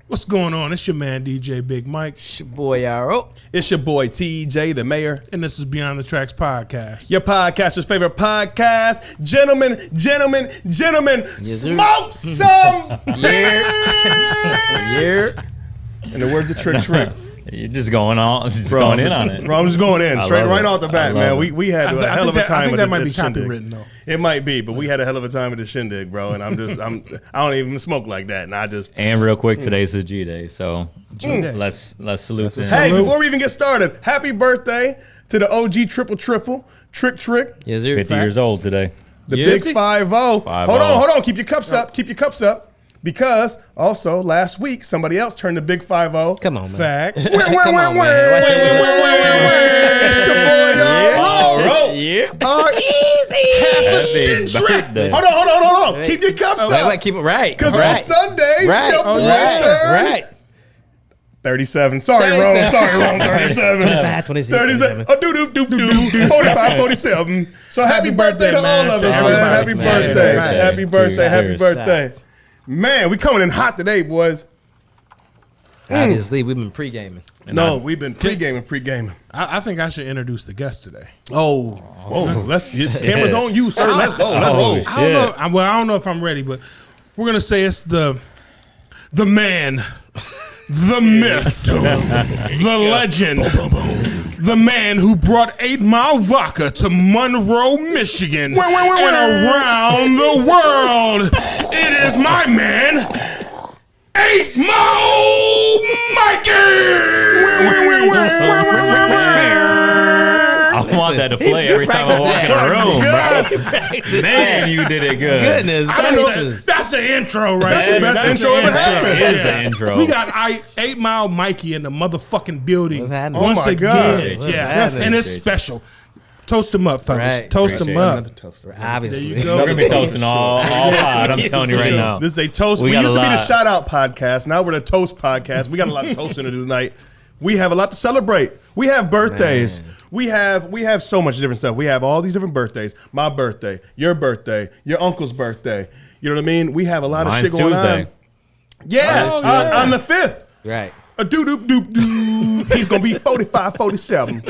What's going on? It's your man, DJ Big Mike. It's your boy, Yaro. It's your boy, TJ, the mayor. And this is Beyond the Tracks podcast. Your podcaster's favorite podcast. Gentlemen, Yes, smoke some beer. Yeah. In the words of Trick. You're just going on, going in on it. Bro, I'm just going in straight right off the bat, man. it. We had a hell of a time. I think that might be shindig. copywritten though. It might be, but we had a hell of a time at the shindig, bro. And I don't even smoke like that, and I just. And real quick, today's the G Day, so let's salute them. Hey, before we even get started, happy birthday to the OG triple Trick. Yes, sir. 50 years old today. The Yeah. big 5-0. Hold on. Keep your cups up. Keep your cups up. Because also last week somebody else turned the big 5-0. Come on, man. Facts. Come on, man. It's your boy, y'all. Yeah. Happy birthday. Hold on. Keep your cups up. Wait, keep it right. Because on Sunday, your boy turned Right. 37. Sorry, Rome. 37. 25, 26, 37. Oh, do. 45, 47. So happy birthday to all of us, man. Happy birthday. Happy birthday. Happy birthday. Man, we coming in hot today, boys. Obviously, we've been pre-gaming. No, we've been pre-gaming. I think I should introduce the guest today. Oh, camera's on you, sir. Let's go. Let's roll. I don't know. Well, I don't know if I'm ready, but we're gonna say it's the man, the myth, the legend, the man who brought 8 Mile Vodka to Monroe, Michigan, and around the world. It is my man, 8 Mile Mikey. I want that to play every time I walk in a room, bro. Man, you did it good. Goodness. I don't know. That's the intro, right? That's the best intro ever happened. Is the intro. We got 8 Mile Mikey in the motherfucking building. What's happening? Once Oh my again. God. What's Yeah, happening? and it's special. Toast them up, fellas. Right. Toast them up. Obviously. There you go. We're going to be toasting all pod. I'm telling you right now. This is a toast. We We got used a to be the lot. shout out podcast. Now we're the toast podcast. We got a lot of toasting to do tonight. We have a lot to celebrate. We have birthdays. Man. We have so much different stuff. We have all these different birthdays. My birthday, your uncle's birthday. You know what I mean? We have a lot Mine's of shit going Tuesday. on. Yeah, Oh, yeah. on the 5th. Right. A doo. He's gonna be 45, 47.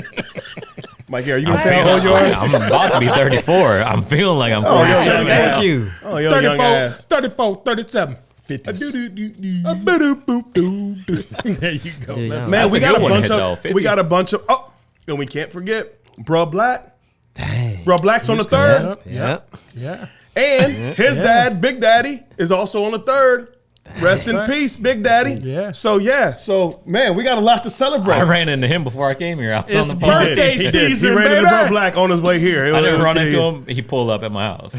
Mikey, are you gonna say all yours? I'm about to be 34. I'm feeling like I'm Oh, yo, 47 young now. ass. Thank you. Oh, yo, young ass. 34, 37. 50. There you go. Yeah, Let's- yeah. Man, That's we a got good a one bunch hit, though, of 50. we got a bunch of and we can't forget Bruh Black. Dang. Bruh Black's on the 3rd. Yep. Yeah. And his dad, Big Daddy, is also on the 3rd. Rest in peace, Big Daddy. Yeah. So man, we got a lot to celebrate. I ran into him before I came here. I was It's on the phone. birthday He did. season, He ran into baby. Bruh Black on his way here. I didn't run into him. He pulled up at my house.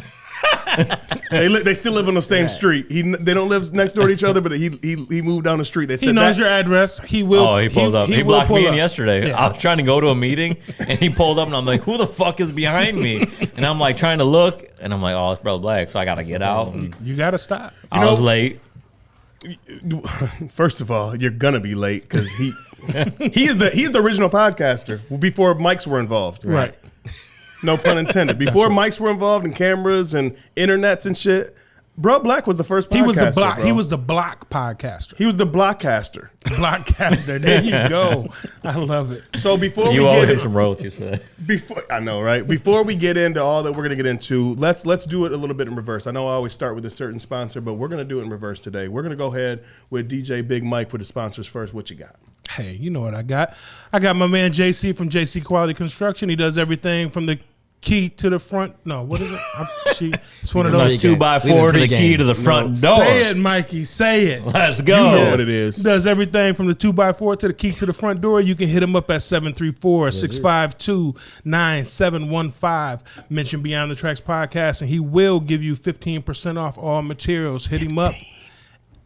They still live on the same street. They don't live next door to each other, but he moved down the street. They said He knows that. your address. He will. Oh, he pulls up. He will blocked pull me in up. yesterday. Yeah. I was trying to go to a meeting, and he pulled up, and I'm like, who the fuck is behind me? And I'm like trying to look, and I'm like, oh, it's Brother Black, so I got to get out. And You got to stop. I was late. First of all, you're gonna be late because he's the original podcaster before mics were involved. Right. No pun intended. Before mics were involved and cameras and internets and shit, Bruh Black was the first podcaster. He was the block. bro. He was the block podcaster. He was the blockcaster. Blockcaster. There you go. I love it. So before You we owe get him some royalties for that. I know, right? Before we get into all that we're gonna get into, let's do it a little bit in reverse. I know I always start with a certain sponsor, but we're gonna do it in reverse today. We're gonna go ahead with DJ Big Mike for the sponsors first. What you got? Hey, you know what I got? I got my man JC from JC Quality Construction. He does everything from the key to the front. No, what is it? It's one of From those. the 2x4 to the key to the front door. Say it, Mikey. Say it. Let's You go. know what it is. Does everything from the 2x4 to the key to the front door. You can hit him up at 734-652-9715. Mention Beyond the Tracks podcast, and he will give you 15% off all materials. Hit him up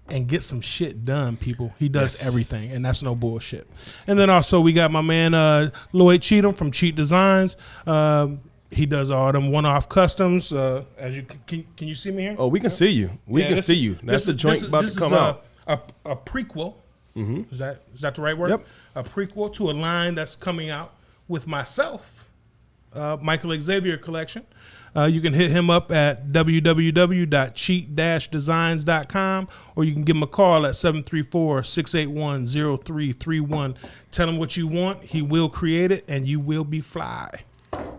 and get some shit done, people. He does everything, and that's no bullshit. And then also we got my man Lloyd Cheatham from Cheat Designs. He does all them one-off customs. As you can you see me here? Oh, we can see you. We can see you. That's a joint about to come out. A prequel. Is that the right word? Yep. A prequel to a line that's coming out with myself, Michael Xavier collection. You can hit him up at www.cheat-designs.com, or you can give him a call at 734-681-0331. Tell him what you want. He will create it, and you will be fly.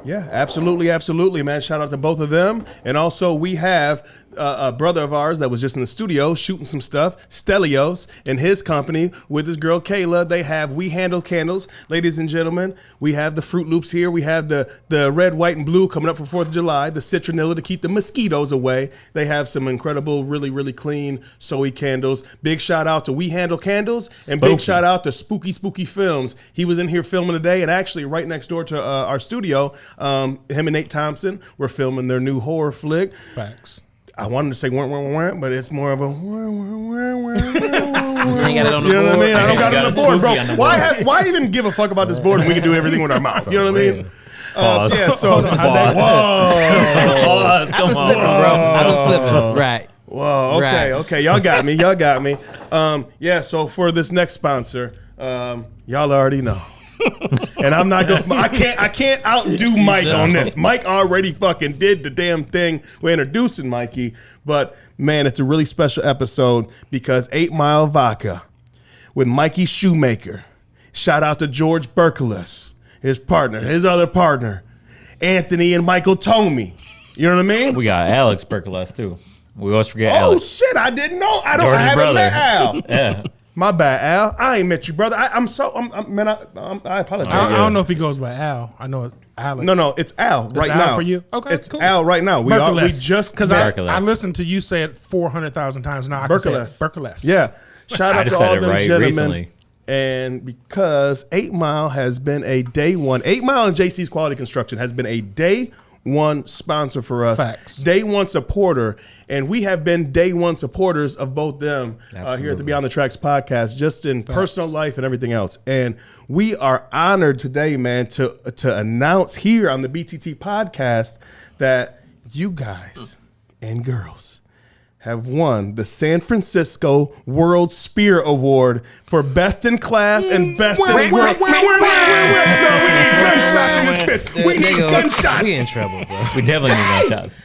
Yeah, absolutely, absolutely, man. Shout out to both of them. And also, we have a brother of ours that was just in the studio shooting some stuff, Stelios, and his company with his girl Kayla. They have We Handle Candles. Ladies and gentlemen, we have the Fruit Loops here. We have the red, white, and blue coming up for 4th of July, the citronella to keep the mosquitoes away. They have some incredible, really, really clean soy candles. Big shout out to We Handle Candles, and big shout out to Spooky Spooky Films. He was in here filming today, and actually right next door to our studio, him and Nate Thompson were filming their new horror flick. Facts. I wanted to say but it's more of a You ain't got it on the you know board. what I mean? I don't got it on the board, bro. on the Why even give a fuck about this board when we can do everything with our mouth? You know what I mean? Pause. Yeah, so Pause. I've Come been on. slipping, bro. I've been slipping. Right. whoa, okay, Right. okay, y'all got me, yeah, so for this next sponsor, y'all already know. And I'm not gonna. I can't outdo Mike on this. Mike already fucking did the damn thing. We're introducing Mikey, but man, it's a really special episode because 8 Mile Vodka with Mikey Shoemaker. Shout out to George Berkeles, his partner, his other partner, Anthony and Michael Tomey. You know what I mean? We got Alex Berkeles too. We always forget Oh Alex. shit! I didn't know. I George's haven't brother. met Al. Yeah. My bad, Al. I ain't met you, brother. I apologize. I don't know if he goes by Al. I know it's Alex. No, it's Al right Al now. for you? Okay, it's cool. Al right now. We just because Berkeles. I listened to you say it 400,000 times now. I can say it. Berkeles. Yeah. Shout I out just to said all it them right gentlemen. recently. And because 8 Mile has been a day one, 8 Mile and JC's Quality Construction has been a day one sponsor for us. Facts. Day one supporter. And we have been day one supporters of both them here at the Beyond the Tracks podcast, just in personal life and everything else. And we are honored today, man, to announce here on the BTT podcast that you guys and girls have won the San Francisco World Spear Award for Best in Class and Best in World. No, we need gunshots in this bitch. We need gunshots. We in trouble, bro. We definitely need gunshots.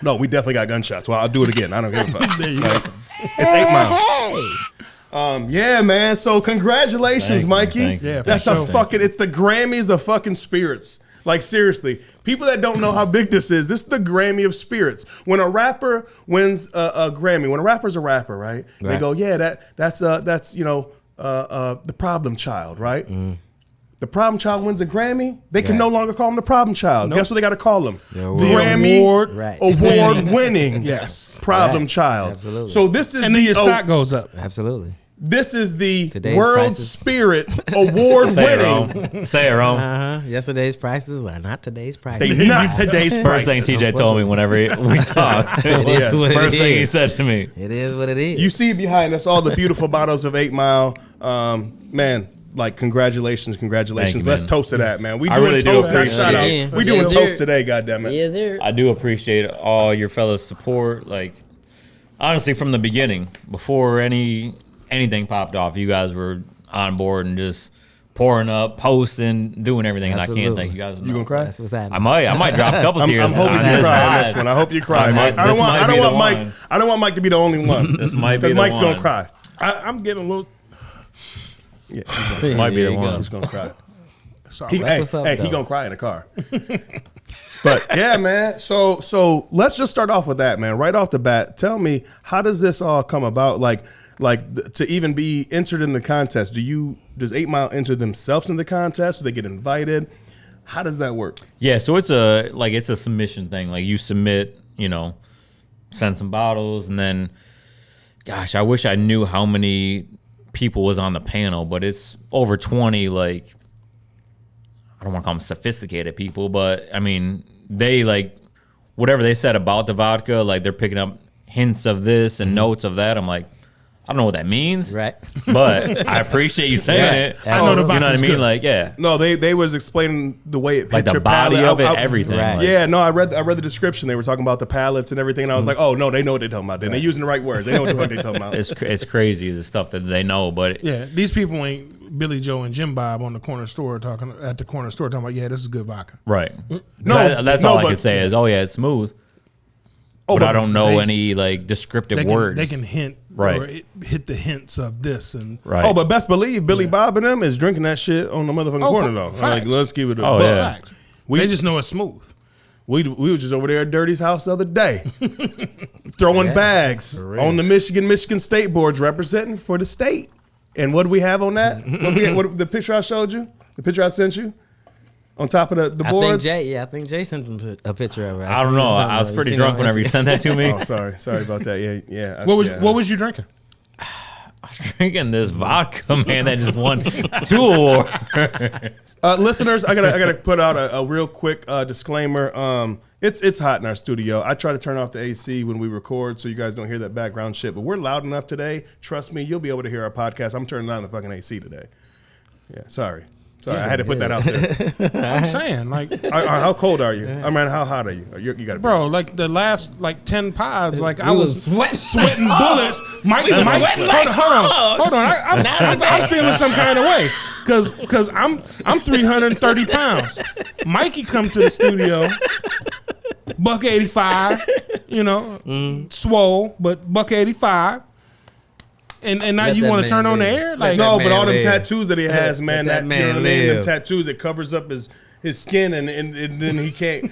No, we definitely got gunshots. Well, I'll do it again. I don't give a fuck. It's 8 Mile. Yeah, man. So congratulations, Thank you, Mikey. thank you. Yeah, That's for a sure. fucking. It's the Grammys of fucking spirits. Like seriously, people that don't know how big this is the Grammy of spirits. When a rapper wins a Grammy, when a rapper's a rapper, right? They Right. go, yeah, that's the problem child, right? The problem child wins a Grammy. They can Right. no longer call him the problem child. Guess what they got to call him? The Grammy award- Right. award-winning Yes. problem Right. child. Absolutely. So this is And then the your stock goes up. Absolutely. this is the Today's World prices. Spirit Say it, award-winning. Rome. Say it, Rome. Yesterday's prices are not today's prices. They not today's First thing prices. TJ told me whenever we talked. It is what First it thing he is. said to me. It is what it is. You see behind us all the beautiful bottles of 8 Mile. Man, like congratulations. Thank you, Let's man. toast to that, man. We I doing really do toast, not appreciate shout out. it. We Yeah. doing Yeah. toast today, goddammit. Yes, sir. I do appreciate all your fellas' support. Like, honestly, from the beginning, before anything popped off, you guys were on board and just pouring up, posting, doing everything. And I Absolutely. can't thank you guys enough. You gonna cry? That's what's happening. I might drop a couple tears. I'm hoping on you this cry on pod. this one. I hope you cry, I man. might- I don't this want might be the Mike. one. I don't want Mike to be the only one. This might be Because the Mike's one. gonna cry. I'm getting a little. Yeah, This might be There the you go. one. he's gonna cry. Sorry. Hey, what's up, he though. gonna cry in the car. But yeah, man. So let's just start off with that, man. Right off the bat, tell me, how does this all come about? Like to even be entered in the contest. Does 8 Mile enter themselves in the contest? Do they get invited? How does that work? Yeah, so it's a submission thing. Like you submit, send some bottles, and then, gosh, I wish I knew how many people was on the panel, but it's over 20. Like, I don't want to call them sophisticated people, but I mean, they like whatever they said about the vodka. Like they're picking up hints of this and notes of that. I'm like, I don't know what that means, Right. but I appreciate you saying Yeah. it. I know the You know what I vodka's mean? good. Like, yeah, No, they was explaining the way it like hit the your body palate. of it, everything. Right. Like, Yeah, no, I read the description. They were talking about the pallets and everything, and I was like, oh no, they know what they're talking about. They're using the right words. They know what the fuck they're talking about. it's crazy the stuff that they know, but Yeah, these people ain't Billy Joe and Jim Bob on the corner store talking about, yeah, this is good vodka. right. No, That's no, all I but- can say is, oh yeah, it's smooth. Oh, But I don't know they- any like descriptive They can, words. they can hint Right. or hit the hints of this and right. Oh, but best believe Billy Bob and them is drinking that shit on the motherfucking Oh, corner though. Like, facts. let's keep it a Oh, buck. yeah. fact. They just know it's smooth. We were just over there at Dirty's house the other day, throwing bags on the Michigan State boards representing for the state. And what do we have on that? What the picture I showed you? The picture I sent you? On top of the boards? I think Jay sent him a picture of it. I don't know. I was pretty drunk whenever you sent that to me. Oh, sorry about that. Yeah. What was you drinking? I was drinking this vodka, man, that just won 2 awards. Listeners, I gotta put out a real quick disclaimer. It's hot in our studio. I try to turn off the AC when we record so you guys don't hear that background shit. But we're loud enough today. Trust me, you'll be able to hear our podcast. I'm turning on the fucking AC today. Yeah, sorry, I had to put that out there. I'm saying, like, How cold are you? I mean, how hot are you? You gotta be. bro, like the last 10 pods, like I We was was sweating bullets. Mike, hold on. I'm feeling some kind of way because I'm 330 pounds. Mikey come to the studio, $185, swole, but $185. And now Let you that want to man turn on the live. air? Let Like, No, that but man all them live. tattoos that he has, man, Let that you man know what I mean? Them live. tattoos, it covers up his skin and then he can't,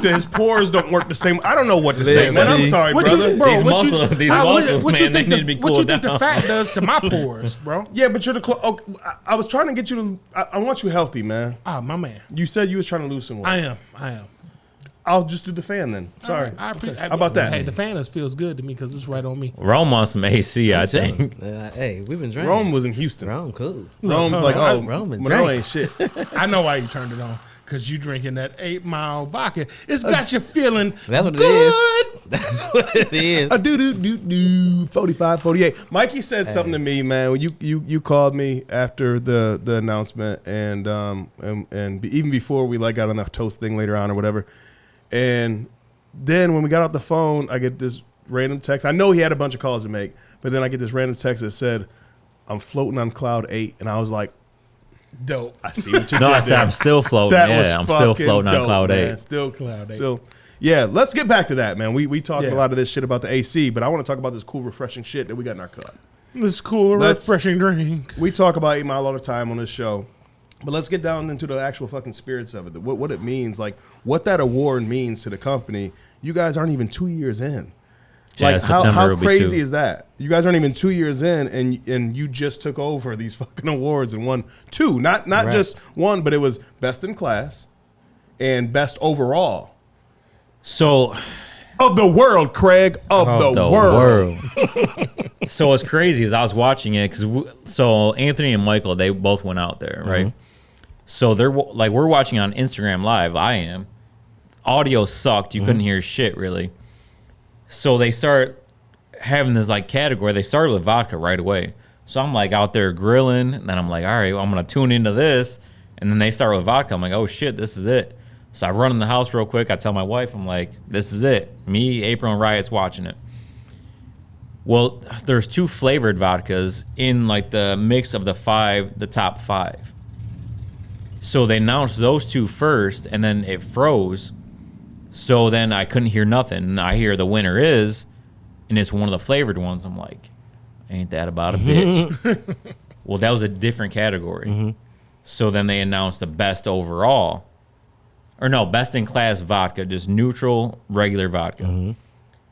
his pores don't work the same. I don't know what to say, man. I'm sorry, what brother. you, bro, These what muscles- you, these how- what- muscles, what you man, they think need to be what you cooled think the down. fat does to my pores, bro? Yeah, but you're I was trying to get you to, I want you healthy, man. Ah, my man. You said you was trying to lose some weight. I am. I'll just do the fan then. Sorry. I appreciate. How about that? Hey, the fan feels good to me because it's right on me. Rome on some AC, I think. Hey, we've been drinking. Rome was in Houston. Rome, cool. Rome's like, oh, Rome and Monroe drink. ain't shit. I know why you turned it on. Because you drinking that 8 Mile vodka. It's got you feeling That's what it good. is. That's what it is. Do 45, 48. Mikey said something to me, man. When you called me after the announcement, and even before we got on the toast thing later on or whatever, and then when we got off the phone, I get this random text. I know he had a bunch of calls to make, but then I get this random text that said, "I'm floating on cloud 8," and I was like, Dope. I see what you No, did I said there. I'm still floating. That was Yeah, I'm still fucking floating on dope, cloud man. 8. Still Cloud 8. So, yeah, let's get back to that, man. We talked Yeah. a lot of this shit about the AC, but I want to talk about this cool, refreshing shit that we got in our cup. This cool, Let's- refreshing drink. We talk about 8 Mile all the time on this show, but let's get down into the actual fucking spirits of it. What it means, like what that award means to the company. You guys aren't even 2 years in. Yeah, Like September how will be crazy 2. is that? You guys aren't even 2 years in, and you just took over these fucking awards and won 2, not Right. just 1, but it was best in class and best overall So of the world, Craig, of the world. So what's crazy is I was watching it so Anthony and Michael, they both went out there, right? So they're like, we're watching on Instagram Live. I am. Audio sucked. You couldn't hear shit really. So they start having this like category. They started with vodka right away. So I'm like out there grilling, and then I'm like, all right, well, I'm gonna tune into this. And then they start with vodka. I'm like, oh shit, this is it. So I run in the house real quick. I tell my wife, I'm like, this is it. Me, April, and Riot's watching it. Well, there's 2 flavored vodkas in like the mix of the top 5. So they announced those 2 first, and then it froze. So then I couldn't hear nothing. And I hear the winner is, and it's one of the flavored ones. I'm like, ain't that about a bitch? Well, that was a different category. So then they announced the best overall. Or no, best in class vodka, just neutral, regular vodka.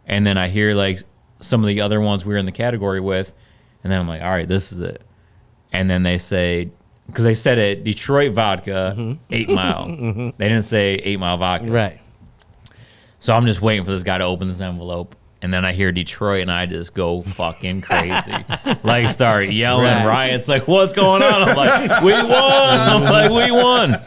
And then I hear like some of the other ones we were in the category with, and then I'm like, all right, this is it. And then they say, because they said it, Detroit vodka, 8 Mile. They didn't say 8 Mile vodka. Right. So I'm just waiting for this guy to open this envelope. And then I hear Detroit, and I just go fucking crazy. Like, start yelling, Right. Riots, like, what's going on? I'm like, we won. I'm like, we won.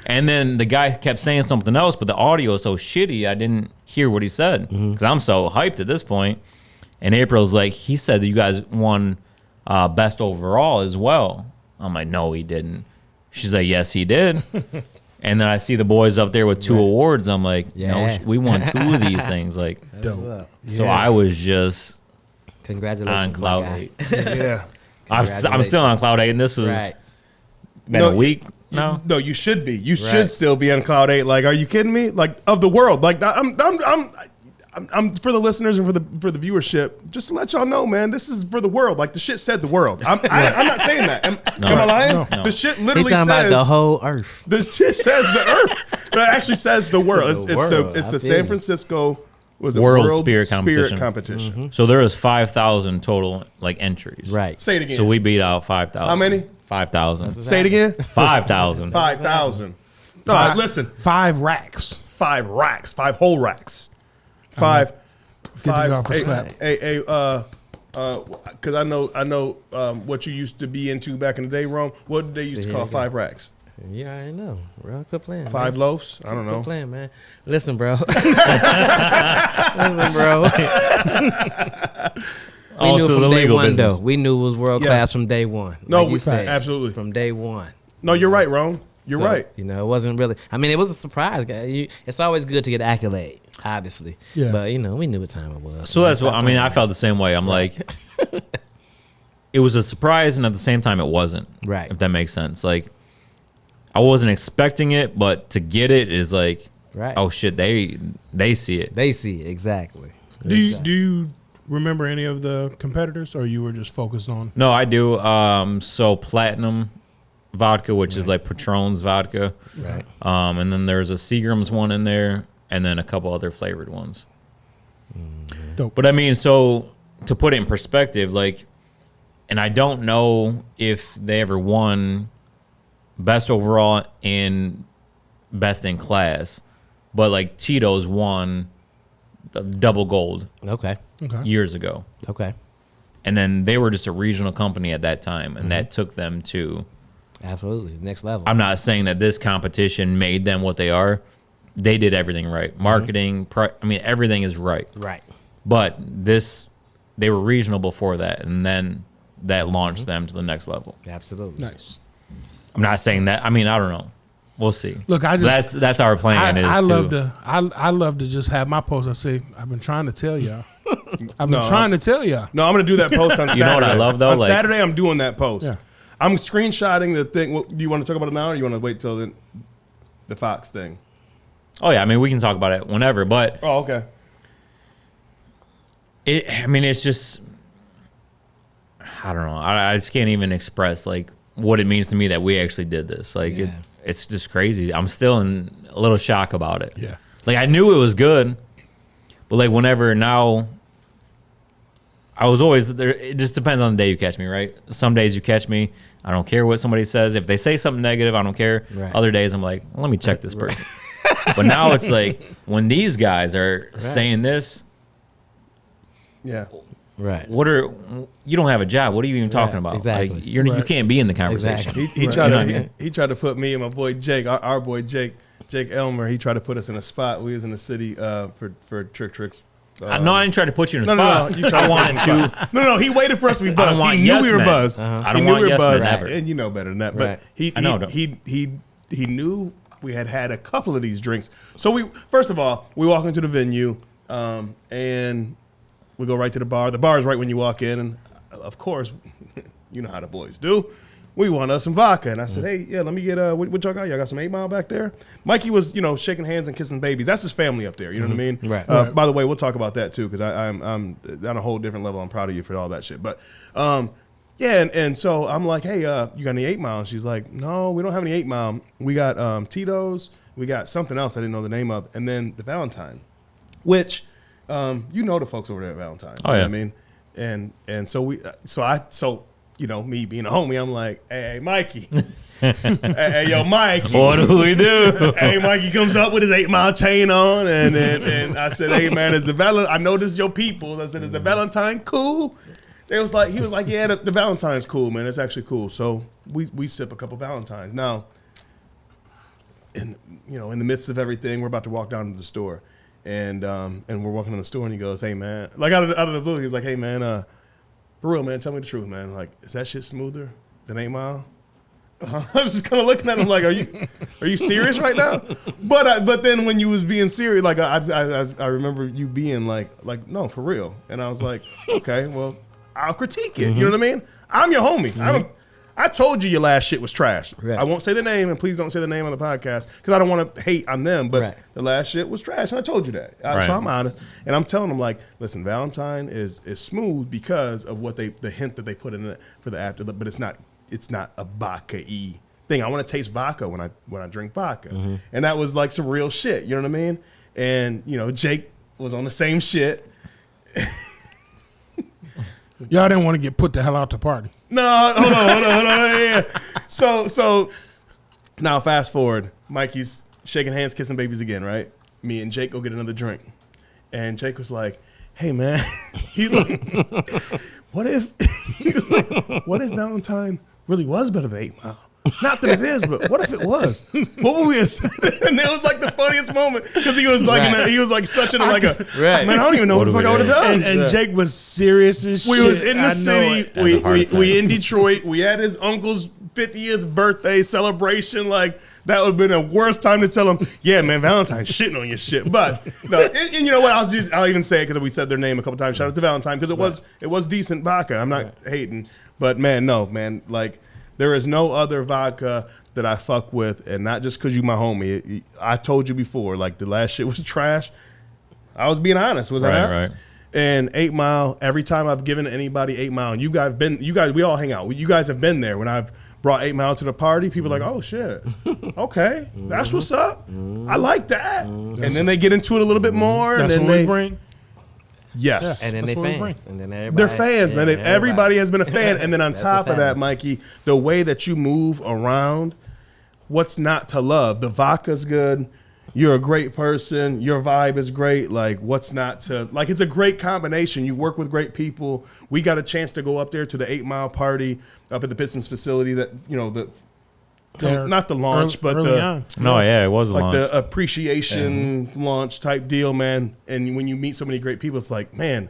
And then the guy kept saying something else, but the audio is so shitty, I didn't hear what he said. Because I'm so hyped at this point. And April's like, he said that you guys won best overall as well. I'm like, no, he didn't. She's like, yes, he did. And then I see the boys up there with 2 awards. I'm like, no, we won 2 of these things. Like, so I was just Congratulations, on cloud 8. Yeah. I'm still on cloud 8, and this was been a week now. No, you should be. You should still be on cloud 8. Like, are you kidding me? Like, of the world. Like, I'm for the listeners and for the viewership, just to let y'all know, man, this is for the world. Like, the shit said the world. I'm not saying that. Am I lying? No. The shit literally He's talking says about the whole earth. the shit says the earth, but it actually says the world. The world. It's I the feel San you. Francisco World Spirit Competition. Mm-hmm. So there was 5,000 total like entries. Right. Say it again. So we beat out 5,000. How many? 5,000. Say it again. 5,000. 5,000. No, listen. 5 racks. 5 racks. 5 whole racks. 5. Good to go 5. for slap. Because I know what you used to be into back in the day, Rome. What did they used to call 5 racks? Yeah, I know. Bro, quit playing. 5 man. loaves? I don't Quit know. playing, man. Listen, bro. Listen, bro. We knew from day one, though. We knew it was world class from day one. No, like you said, absolutely. from day one. No, you're right, Rome. You're right. You know, it wasn't really. I mean, it was a surprise, guy. It's always good to get accolade, obviously. Yeah. But you know, we knew what time it was. So that's what I mean. I felt the same way. I'm like, it was a surprise, and at the same time, it wasn't. Right. If that makes sense. Like, I wasn't expecting it, but to get it is like, Right. oh shit, they see it. They see it exactly. Do you remember any of the competitors, or you were just focused on? No, I do. So Platinum Vodka, which is like Patron's vodka. Right. And then there's a Seagram's one in there, and then a couple other flavored ones. Dope. But I mean, so to put it in perspective, like, and I don't know if they ever won best overall and best in class, but like Tito's won the double gold Okay. years ago. Okay. And then they were just a regional company at that time, and that took them to. Absolutely. Next level. I'm not saying that this competition made them what they are. They did everything right. Marketing, I mean, everything is right. right. But they were regional before that, and then that launched them to the next level. Absolutely. Nice. I'm not saying that. I mean, I don't know. We'll see. Look, I just that's our plan. I is love to, to I love to just have my post. I say I've been trying to tell y'all. I've been trying to tell y'all. No, I'm gonna do that post on Saturday. You know what I love, though? On Like- Saturday, I'm doing that post. Yeah. I'm screenshotting the thing. Do you want to talk about it now, or you want to wait till the Fox thing? Oh yeah, I mean, we can talk about it whenever, but Oh, okay. it's just, I don't know. I just can't even express like what it means to me that we actually did this. Like Yeah. it's just crazy. I'm still in a little shock about it. Yeah. Like I knew it was good, but like whenever now, I was always there. It just depends on the day you catch me, right? Some days you catch me, I don't care what somebody says. If they say something negative, I don't care. Right. Other days I'm like, well, let me check this person. But now it's like when these guys are saying this, Yeah. Right. you don't have a job. What are you even talking about? exactly. Like you can't be in the conversation. Exactly. He tried to put me and my boy Jake, our boy Jake Elmer. He tried to put us in a spot. We was in the city for Tricks. No, I didn't try to put you in a No, spot. you tried I to wanted to. No. He waited for us to be buzzed. want He knew yes we were men. buzzed. I He don't knew want we were yes men buzzed, ever. and you know better than that. Right. But I know. he knew we had a couple of these drinks. So we first of all we walk into the venue, and we go right to the bar. The bar is right when you walk in, and of course, you know how the boys do. We want us some vodka. And I said, hey, yeah, let me get, what y'all got? Y'all got some 8 Mile back there? Mikey was, shaking hands and kissing babies. That's his family up there. You know what I mean? Right. By the way, we'll talk about that too, because I'm on a whole different level. I'm proud of you for all that shit. But, yeah, and so I'm like, hey, you got any 8 Mile? And she's like, no, we don't have any 8 Mile. We got Tito's. We got something else I didn't know the name of. And then the Valentine, which, the folks over there at Valentine. Oh, You know yeah. what I mean? And so me being a homie, I'm like, hey, Mikey. hey, yo, Mikey. What do we do? Hey, Mikey comes up with his 8 Mile chain on, and I said, hey, man, I know this is your people. I said, is the Valentine cool? He was like, yeah, the Valentine's cool, man. It's actually cool. So we sip a couple Valentines. Now, in the midst of everything, we're about to walk down to the store, and we're walking in the store, and he goes, "Hey man," like out of the blue, he's like, "Hey man, for real, man, tell me the truth, man. Like, is that shit smoother than 8 Mile?" I was just kind of looking at him like, "Are you serious right now?" But then when you was being serious, like I remember you being like no, for real, and I was like, okay, well, I'll critique it. You know what I mean? I'm your homie. I told you your last shit was trash. Right. I won't say the name, and please don't say the name on the podcast because I don't want to hate on them. But the last shit was trash, and I told you that. So I'm honest, and I'm telling them like, listen, Valentine is smooth because of what the hint that they put in it for the after, but it's not a vodka-y thing. I want to taste vodka when I drink vodka, and that was like some real shit. You know what I mean? And Jake was on the same shit. Y'all didn't want to get put the hell out the party. No, hold on. Yeah. So now fast forward. Mikey's shaking hands, kissing babies again, right? Me and Jake go get another drink. And Jake was like, "Hey man," he's like, what if Valentine really was better than 8 Mile? Not that it is, but what if it was? What would we have said? And it was like the funniest moment because he was like he was like such in like a man. I don't even know what the fuck I would have done. And Jake was serious as shit. We was in the city. We in Detroit. We had his uncle's 50th birthday celebration. Like that would have been the worst time to tell him, yeah, man, Valentine's shitting on your shit. But no, and you know what? I'll even say it because we said their name a couple times. Shout out to Valentine because it was decent vodka. I'm not hating, but man, like. There is no other vodka that I fuck with, and not just because you my homie. I told you before, like the last shit was trash. I was being honest, was I not? Right. And 8 Mile, every time I've given anybody 8 Mile, and you guys, we all hang out. You guys have been there when I've brought 8 Mile to the party. People are like, oh shit, okay, that's what's up. I like that. And then they get into it a little bit more. That's and then what we bring. Yes. And then they fans. And then everybody. They're fans, man. Everybody has been a fan. And then on top of that, Mikey, the way that you move around, what's not to love? The vodka's good. You're a great person. Your vibe is great. Like, what's not to... Like, it's a great combination. You work with great people. We got a chance to go up there to the 8 Mile party up at the Pistons facility that, not the launch, but early on. No, yeah, it was a like launch. the appreciation launch type deal, man. And when you meet so many great people, it's like, man,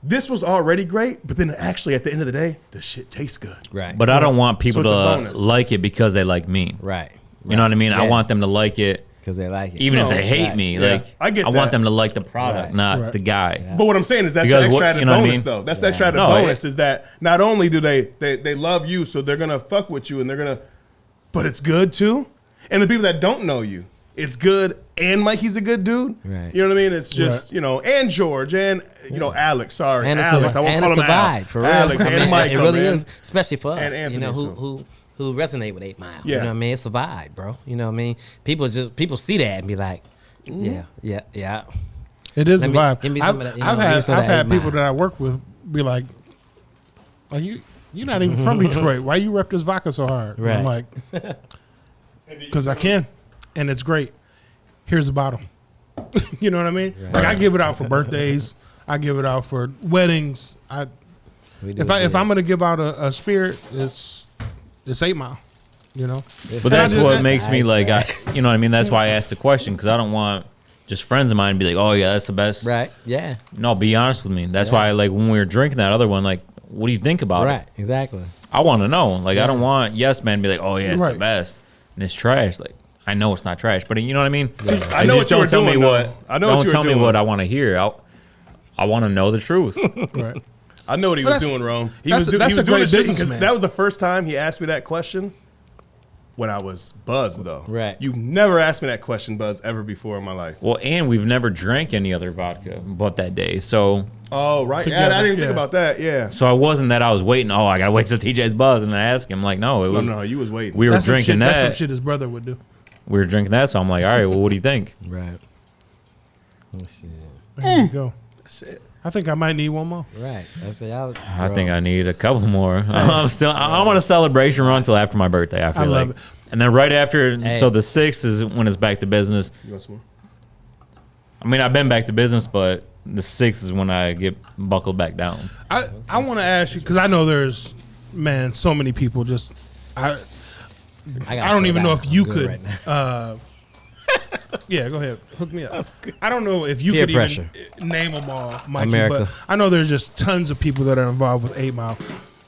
this was already great, but then actually at the end of the day, the shit tastes good. Right. But I don't want people So it's a to bonus. like it because they like me. Right. You know what I mean? Yeah. I want them to like it Because they like it. even if No, they hate right. me. Yeah, Like I get want that. them to like the product, Right. not Right. the guy. Yeah. But what I'm saying is that's Because the extra what- added you know what I bonus, mean? though. That's the extra added No, bonus is that not only do they love you, so they're going to fuck with you and they're going to, but it's good too. And the people that don't know you, it's good and Mikey's a good dude. Right. You know what I mean? It's just, and George and, Alex, sorry. And Alex, I won't and call it's him a Al. vibe, for real. Alex I mean, and Michael, it really man. is, especially for us, And Anthony, who resonate with 8 Mile. Yeah. You know what I mean? It's a vibe, bro. You know what I mean? People see that and be like, yeah. It is Let a me- vibe. give me some of that, I've give me some of had that 8 people Mile. that I work with be like you're not even from Detroit. Why you rep this vodka so hard? Right. I'm like, because I can, and it's great. Here's a bottle. You know what I mean? Like I give it out for birthdays. I give it out for weddings. If I'm gonna give out a spirit, it's 8 Mile. You know. But that's just- what makes me like, you know what I mean? That's why I asked the question, because I don't want just friends of mine to be like, oh, yeah, that's the best. Right. Yeah. No, be honest with me. That's why, like, when we were drinking that other one, like, what do you think about Right. it? Exactly. I want to know. Like, I don't want yes man to be like, oh, yeah, it's the Right. best. And it's trash. Like, I know it's not trash, but you know what I mean? I know just what you were don't tell me doing, what. though. I know what don't you were tell me doing. what I want to hear. I want to know the truth. Right. I know what he But was that's- doing, Rome. He that's was a doing great this shit because businessman. that was the first time he asked me that question when I was buzzed, though. Right. You never asked me that question, Buzz, ever before in my life. Well, and we've never drank any other vodka but that day. So Oh, right. Yeah, Together, I didn't yeah. think about that. Yeah. it wasn't that I was waiting. Oh, I got to wait till TJ's buzz and I ask him. Like, no, it was. No, you was waiting. We were That's some drinking shit, That's some that. shit his brother would do. We were drinking that. So I'm like, all right, well, what do you think? Right. Oh, shit. There you go. That's it. I think I might need one more. Right. That's it. I think I need a couple more. I'm on a celebration run until after my birthday. I feel love like. it. And then right after, Hey. so the 6th is when it's back to business. You want some more? I mean, I've been back to business, but the 6th is when I get buckled back down. I want to ask you because I know there's so many people I don't even know if you could Yeah, go ahead. Hook me up. I don't know if you Peer could pressure. even name them all, Mikey, America. but I know there's just tons of people that are involved with 8 Mile.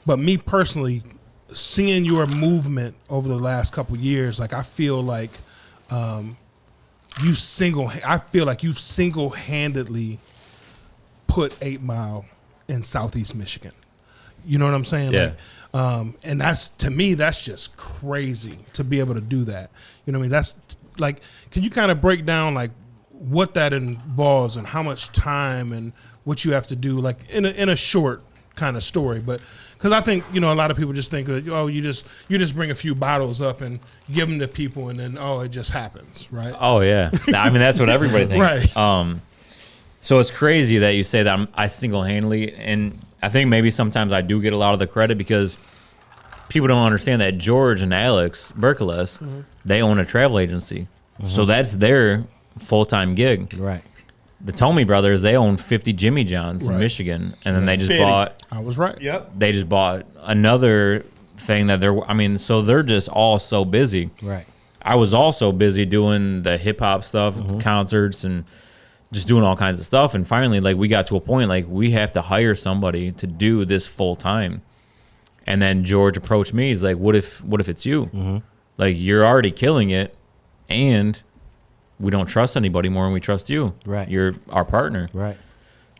But me personally, seeing your movement over the last couple years, like I feel like you single-handedly put 8 Mile in Southeast Michigan. You know what I'm saying? Yeah. Like, and that's, to me, that's just crazy to be able to do that. You know what I mean? That's like, can you kind of break down like what that involves and how much time and what you have to do, like in a short kind of story? But because I think, you know, a lot of people just think, oh, you just bring a few bottles up and give them to people, and then it just happens, right? Oh yeah, I mean that's what everybody thinks. Right. So it's crazy that you say that I single-handedly, and I think maybe sometimes I do get a lot of the credit because people don't understand that George and Alex Berkeles, they own a travel agency, so that's their full-time gig. Right. The Tomey brothers, they own 50 Jimmy John's in Right. Michigan, and then they just 50. bought. I was right. Yep. They just bought another thing that they're. I mean, so they're just all so busy. Right. I was also busy doing the hip hop stuff, concerts, and just doing all kinds of stuff. And finally, like we got to a point, like we have to hire somebody to do this full time. And then George approached me. He's like, "What if it's you? Like you're already killing it, and we don't trust anybody more than we trust you. Right. You're our partner. Right.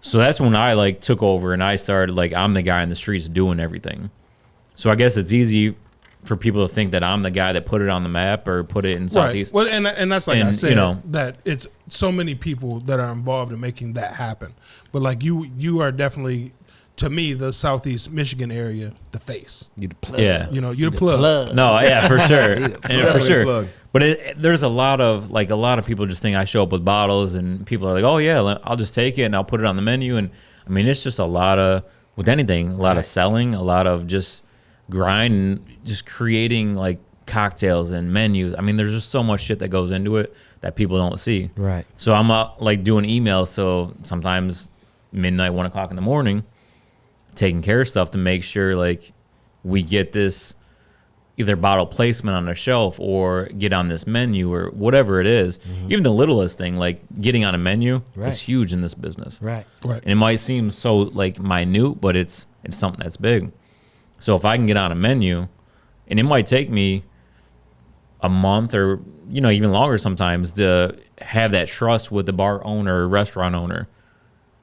So that's when I like took over and I started like I'm the guy in the streets doing everything. So I guess it's easy for people to think that I'm the guy that put it on the map or put it in Southeast. Right. Well, and that's like I And, said, you know, that it's so many people that are involved in making that happen. But like you are definitely, to me, the Southeast Michigan area, the face. You the plug. Yeah. You know, you're the plug. No, yeah, for sure. And for sure. Plug. But there's a lot of people just think I show up with bottles and people are like, oh yeah, I'll just take it and I'll put it on the menu. And I mean, it's just a lot of, with anything, a lot of selling, a lot of just grind and just creating like cocktails and menus. I mean, there's just so much shit that goes into it that people don't see. Right. So I'm like doing emails. So sometimes midnight, 1 o'clock in the morning, taking care of stuff to make sure like we get this either bottle placement on the shelf or get on this menu or whatever it is. Even the littlest thing, like getting on a menu, Right. is huge in this business. Right. Right. And it might seem so like minute, but it's something that's big. So if I can get on a menu, and it might take me a month or even longer sometimes to have that trust with the bar owner or restaurant owner.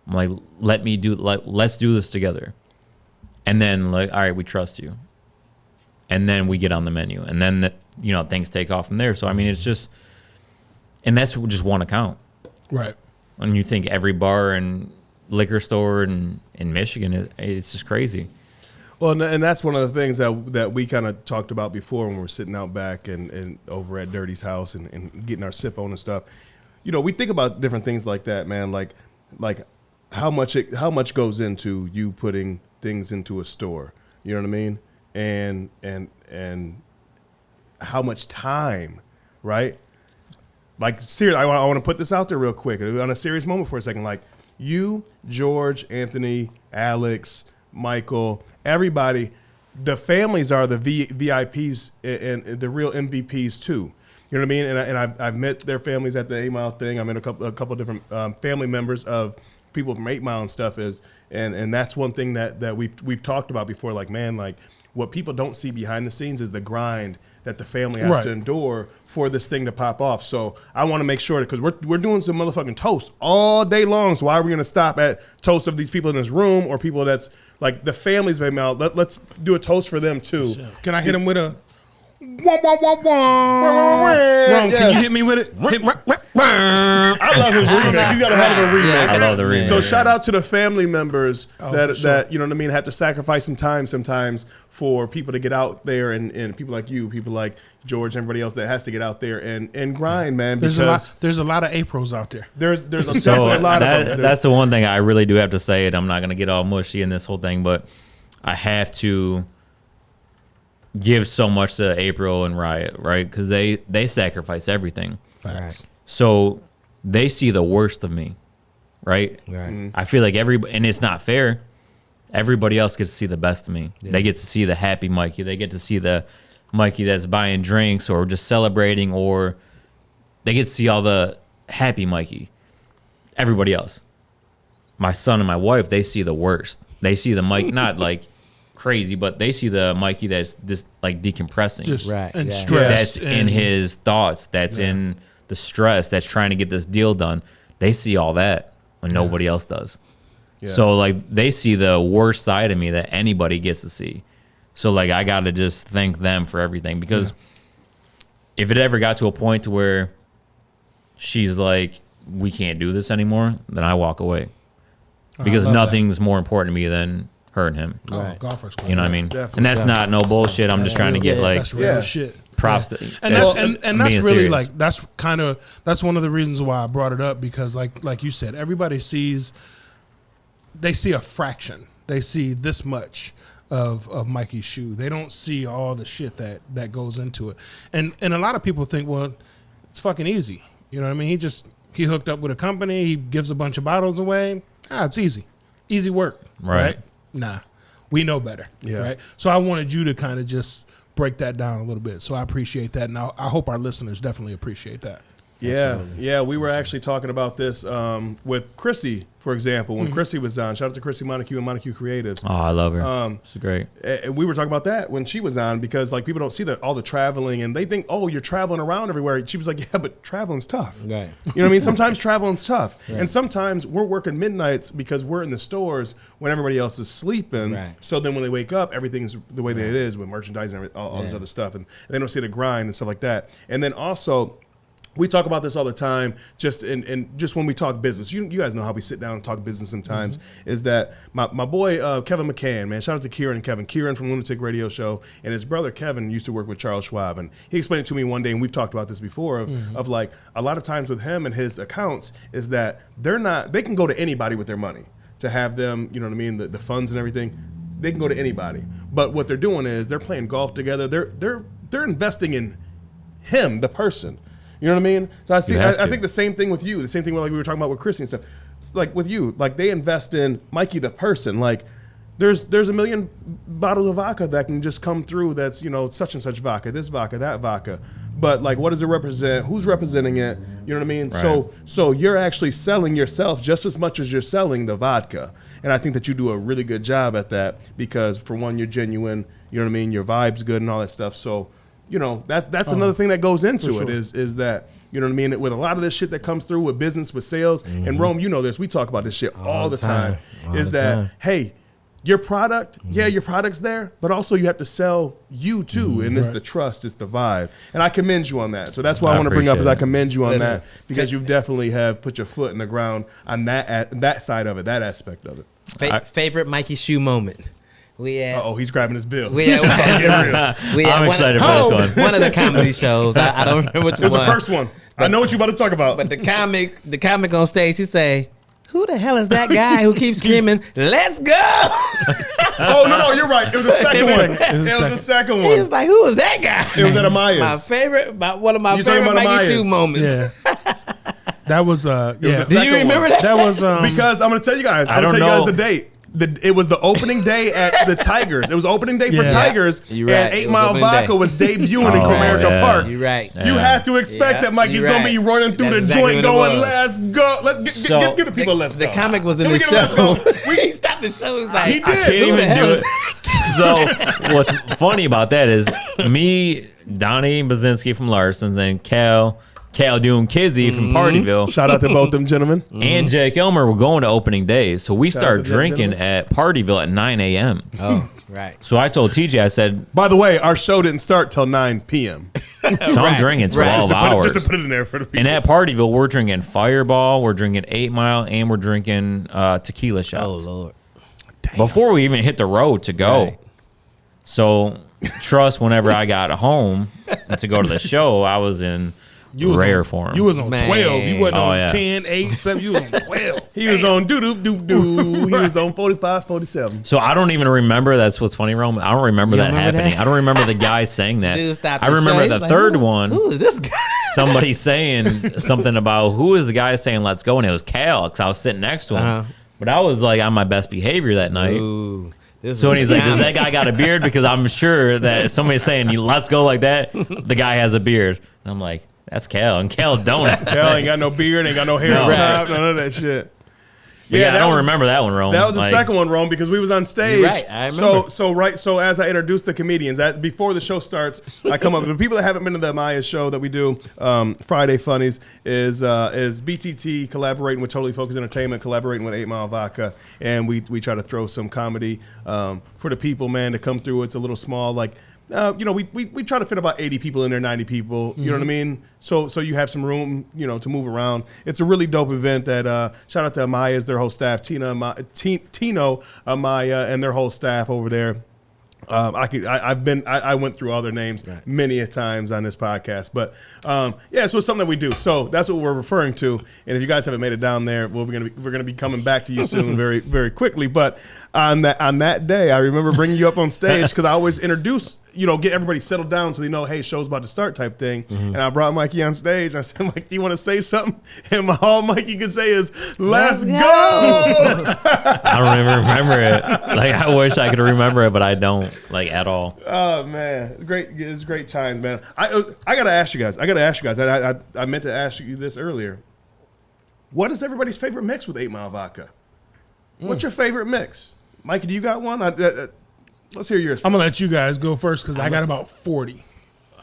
I'm like, let's do this together. And then like, all right, we trust you. And then we get on the menu, and then things take off from there. So I mean, it's just, and that's just one account. Right. When you think every bar and liquor store in Michigan, it's just crazy. Well, and that's one of the things that we kind of talked about before when we were sitting out back and over at Dirty's house and getting our sip on and stuff. We think about different things like that, man. Like how much goes into you putting things into a store. You know what I mean? And how much time, right? Like seriously, I want to put this out there real quick on a serious moment for a second. Like you, George, Anthony, Alex, Michael, everybody, the families are the VIPs and the real MVPs too. You know what I mean? And I've met their families at the 8 Mile thing. I met a couple different family members of people from 8 Mile and stuff and that's one thing that we've talked about before. Like, man, like what people don't see behind the scenes is the grind that the family has to endure for this thing to pop off. So I want to make sure because we're doing some motherfucking toast all day long. So why are we gonna stop at toast of these people in this room or people that's like the families of 8 Mile? Let's do a toast for them too. Can I hit him with a wah, wah, wah, wah. Ron, can you hit me with it? I love his remix. You got to have a remix. I love the remix. So shout out to the family members for sure. that you know what I mean, have to sacrifice some time sometimes for people to get out there and people like you, people like George, everybody else that has to get out there and grind, man. Because There's a lot of April's out there. there's a So lot of them. that's the one thing I really do have to say, and I'm not going to get all mushy in this whole thing, but I have to give so much to April and Riot, right? Because they sacrifice everything. Right. So they see the worst of me, right? Right. I feel like and it's not fair. Everybody else gets to see the best of me. Yeah. They get to see the happy Mikey. They get to see the Mikey that's buying drinks or just celebrating, or they get to see all the happy Mikey. Everybody else, my son and my wife, they see the worst. They see the Mike, not like crazy, but they see the Mikey that's just like decompressing. Just Right, and yeah. stress. That's in his thoughts. That's in the stress. That's trying to get this deal done. They see all that when nobody else does. Yeah. So like they see the worst side of me that anybody gets to see. So like I got to just thank them for everything, because if it ever got to a point to where she's like, we can't do this anymore, then I walk away, because love nothing's more important to me than her and him. Oh, golfers. You know what I mean? Definitely. And that's not no bullshit. I'm just trying to get like That's real shit. props to, And that's really serious. like that's one of the reasons why I brought it up, because like you said, everybody sees, they see a fraction. They see this much of Mikey Shu. They don't see all the shit that goes into it. And a lot of people think, well, it's fucking easy. You know what I mean? He hooked up with a company, he gives a bunch of bottles away. It's easy. Easy work. Right. Nah. We know better. Yeah. Right. So I wanted you to kind of just break that down a little bit. So I appreciate that. And I hope our listeners definitely appreciate that. Yeah, yeah. We were actually talking about this with Chrissy, for example, when Chrissy was on. Shout out to Chrissy Montague and Montague Creatives. Oh, I love her. She's great. We were talking about that when she was on, because like people don't see all the traveling, and they think, oh, you're traveling around everywhere. She was like, yeah, but traveling's tough. Right. You know what I mean? Sometimes traveling's tough, and sometimes we're working midnights because we're in the stores when everybody else is sleeping. Right. So then when they wake up, everything's the way that it is with merchandising and all this other stuff, and they don't see the grind and stuff like that. And then also, we talk about this all the time, just just when we talk business. You guys know how we sit down and talk business sometimes. Is that my boy Kevin McCann, man? Shout out to Kieran and Kevin. Kieran from Lunatic Radio Show, and his brother Kevin used to work with Charles Schwab, and he explained it to me one day, and we've talked about this before. Of like a lot of times with him and his accounts is that they can go to anybody with their money to have them. You know what I mean? The funds and everything. They can go to anybody, but what they're doing is they're playing golf together. They're investing in him, the person. You know what I mean? So I think the same thing with you. The same thing like we were talking about with Chrissy and stuff. It's like with you, like they invest in Mikey the person. Like there's a million bottles of vodka that can just come through. That's such and such vodka, this vodka, that vodka. But like, what does it represent? Who's representing it? You know what I mean? Right. So you're actually selling yourself just as much as you're selling the vodka. And I think that you do a really good job at that, because for one, you're genuine. You know what I mean? Your vibe's good and all that stuff. So. That's another thing that goes into it is that, you know what I mean? With a lot of this shit that comes through with business, with sales, and Rome, you know this, we talk about this shit all the time. Hey, your product, your product's there, but also you have to sell you too. And it's the trust, it's the vibe. And I commend you on that. So that's what I want to bring up is I commend you on that, because you definitely have put your foot in the ground on that side of it, that aspect of it. Favorite Mikey Shu moment? He's grabbing his bill. I'm excited for this one. One of the comedy shows. I don't remember which It was one. the first one. I know what you're about to talk about. But the comic on stage, he say, "Who the hell is that guy who keeps screaming, 'Let's go'?" Oh no, you're right. It was the second one. It was the second one. He was like, "Who was that guy?" It was at Amaya's. One of my You talking favorite about Mikey Amaya's? Shu moments. Yeah. That was the Do you second remember one. that? that was Because I'm gonna tell you guys. I'm gonna tell you guys the date. It was the opening day at the Tigers. It was opening day for Tigers, You're right. and It 8 was Mile opening Vodka day. was debuting in Comerica Park. You're right. You have to expect that Mikey's You're gonna right. be running through That's the exactly joint, what it going, was. "Let's go, let's give the people let's The go." comic was in Can we the get a let's go? show. He stopped the show. He was like, He did. I can't Who the even hell do is it. So what's funny about that is me, Donnie Bazinski from Larson's, and Cal Doom Kizzy from Partyville, Shout out to both them gentlemen. and Jake Elmer were going to opening day. So we Shout out started to that drinking gentleman. at Partyville at 9 a.m. Oh, right. So I told TJ, I said, By the way, our show didn't start till 9 p.m. so I'm drinking 12 hours. Just to put it in there for the people. And at Partyville, we're drinking Fireball, we're drinking 8 Mile, and we're drinking tequila Oh, shots. Lord. Before we even hit the road to go. Right. So trust, whenever I got home to go to the show, I was in rare form. You was on Man. 12. You wasn't Oh, on yeah. 10, 8, 7. You was on 12. He was on doo-doo-doo-doo. He was on 45, 47. So I don't even remember. That's what's funny, Rome. I don't remember You that don't remember happening. that? I don't remember the guy saying that. Dude stopped I the remember show. the He's like, third who- one. Who is this guy? Somebody saying something about who is the guy saying "Let's go," and it was Cal, because I was sitting next to him. Uh-huh. But I was like on my best behavior that night. Ooh. So when he's like, "Does that guy got a beard?" Because I'm sure that if somebody's saying "Let's go" like that, the guy has a beard. And I'm like, That's Cal, and Cal don't. Cal ain't got no beard, ain't got no hair on top, none of that shit. Yeah, I don't remember that one, Rome. That was the second one, Rome, because we was on stage. You're right, I remember. So as I introduce the comedians, before the show starts, I come up. The people that haven't been to the Maya show that we do, Friday Funnies, is BTT collaborating with Totally Focused Entertainment, collaborating with 8 Mile Vodka, and we try to throw some comedy for the people, man, to come through. It's a little small, like. We try to fit about 80 people in there, 90 people. You know what I mean? So you have some room, to move around. It's a really dope event that shout out to Amaya's, their whole staff, Tino, Amaya, and their whole staff over there. I went through all their names many a times on this podcast, but so it's something that we do. So that's what we're referring to. And if you guys haven't made it down there, we're gonna be coming back to you soon, very very quickly. But on that day, I remember bringing you up on stage because I always introduce, get everybody settled down so they know, hey, show's about to start type thing. And I brought Mikey on stage. I said, Mike, do you want to say something? And all Mikey could say is, "Let's go!" I don't even remember it. Like, I wish I could remember it, but I don't, like, at all. Oh man, it's great times, man. I gotta ask you guys. I meant to ask you this earlier. What is everybody's favorite mix with 8 Mile Vodka? What's your favorite mix? Mikey, do you got one? Let's hear yours. I'm gonna let you guys go first because I got about 40.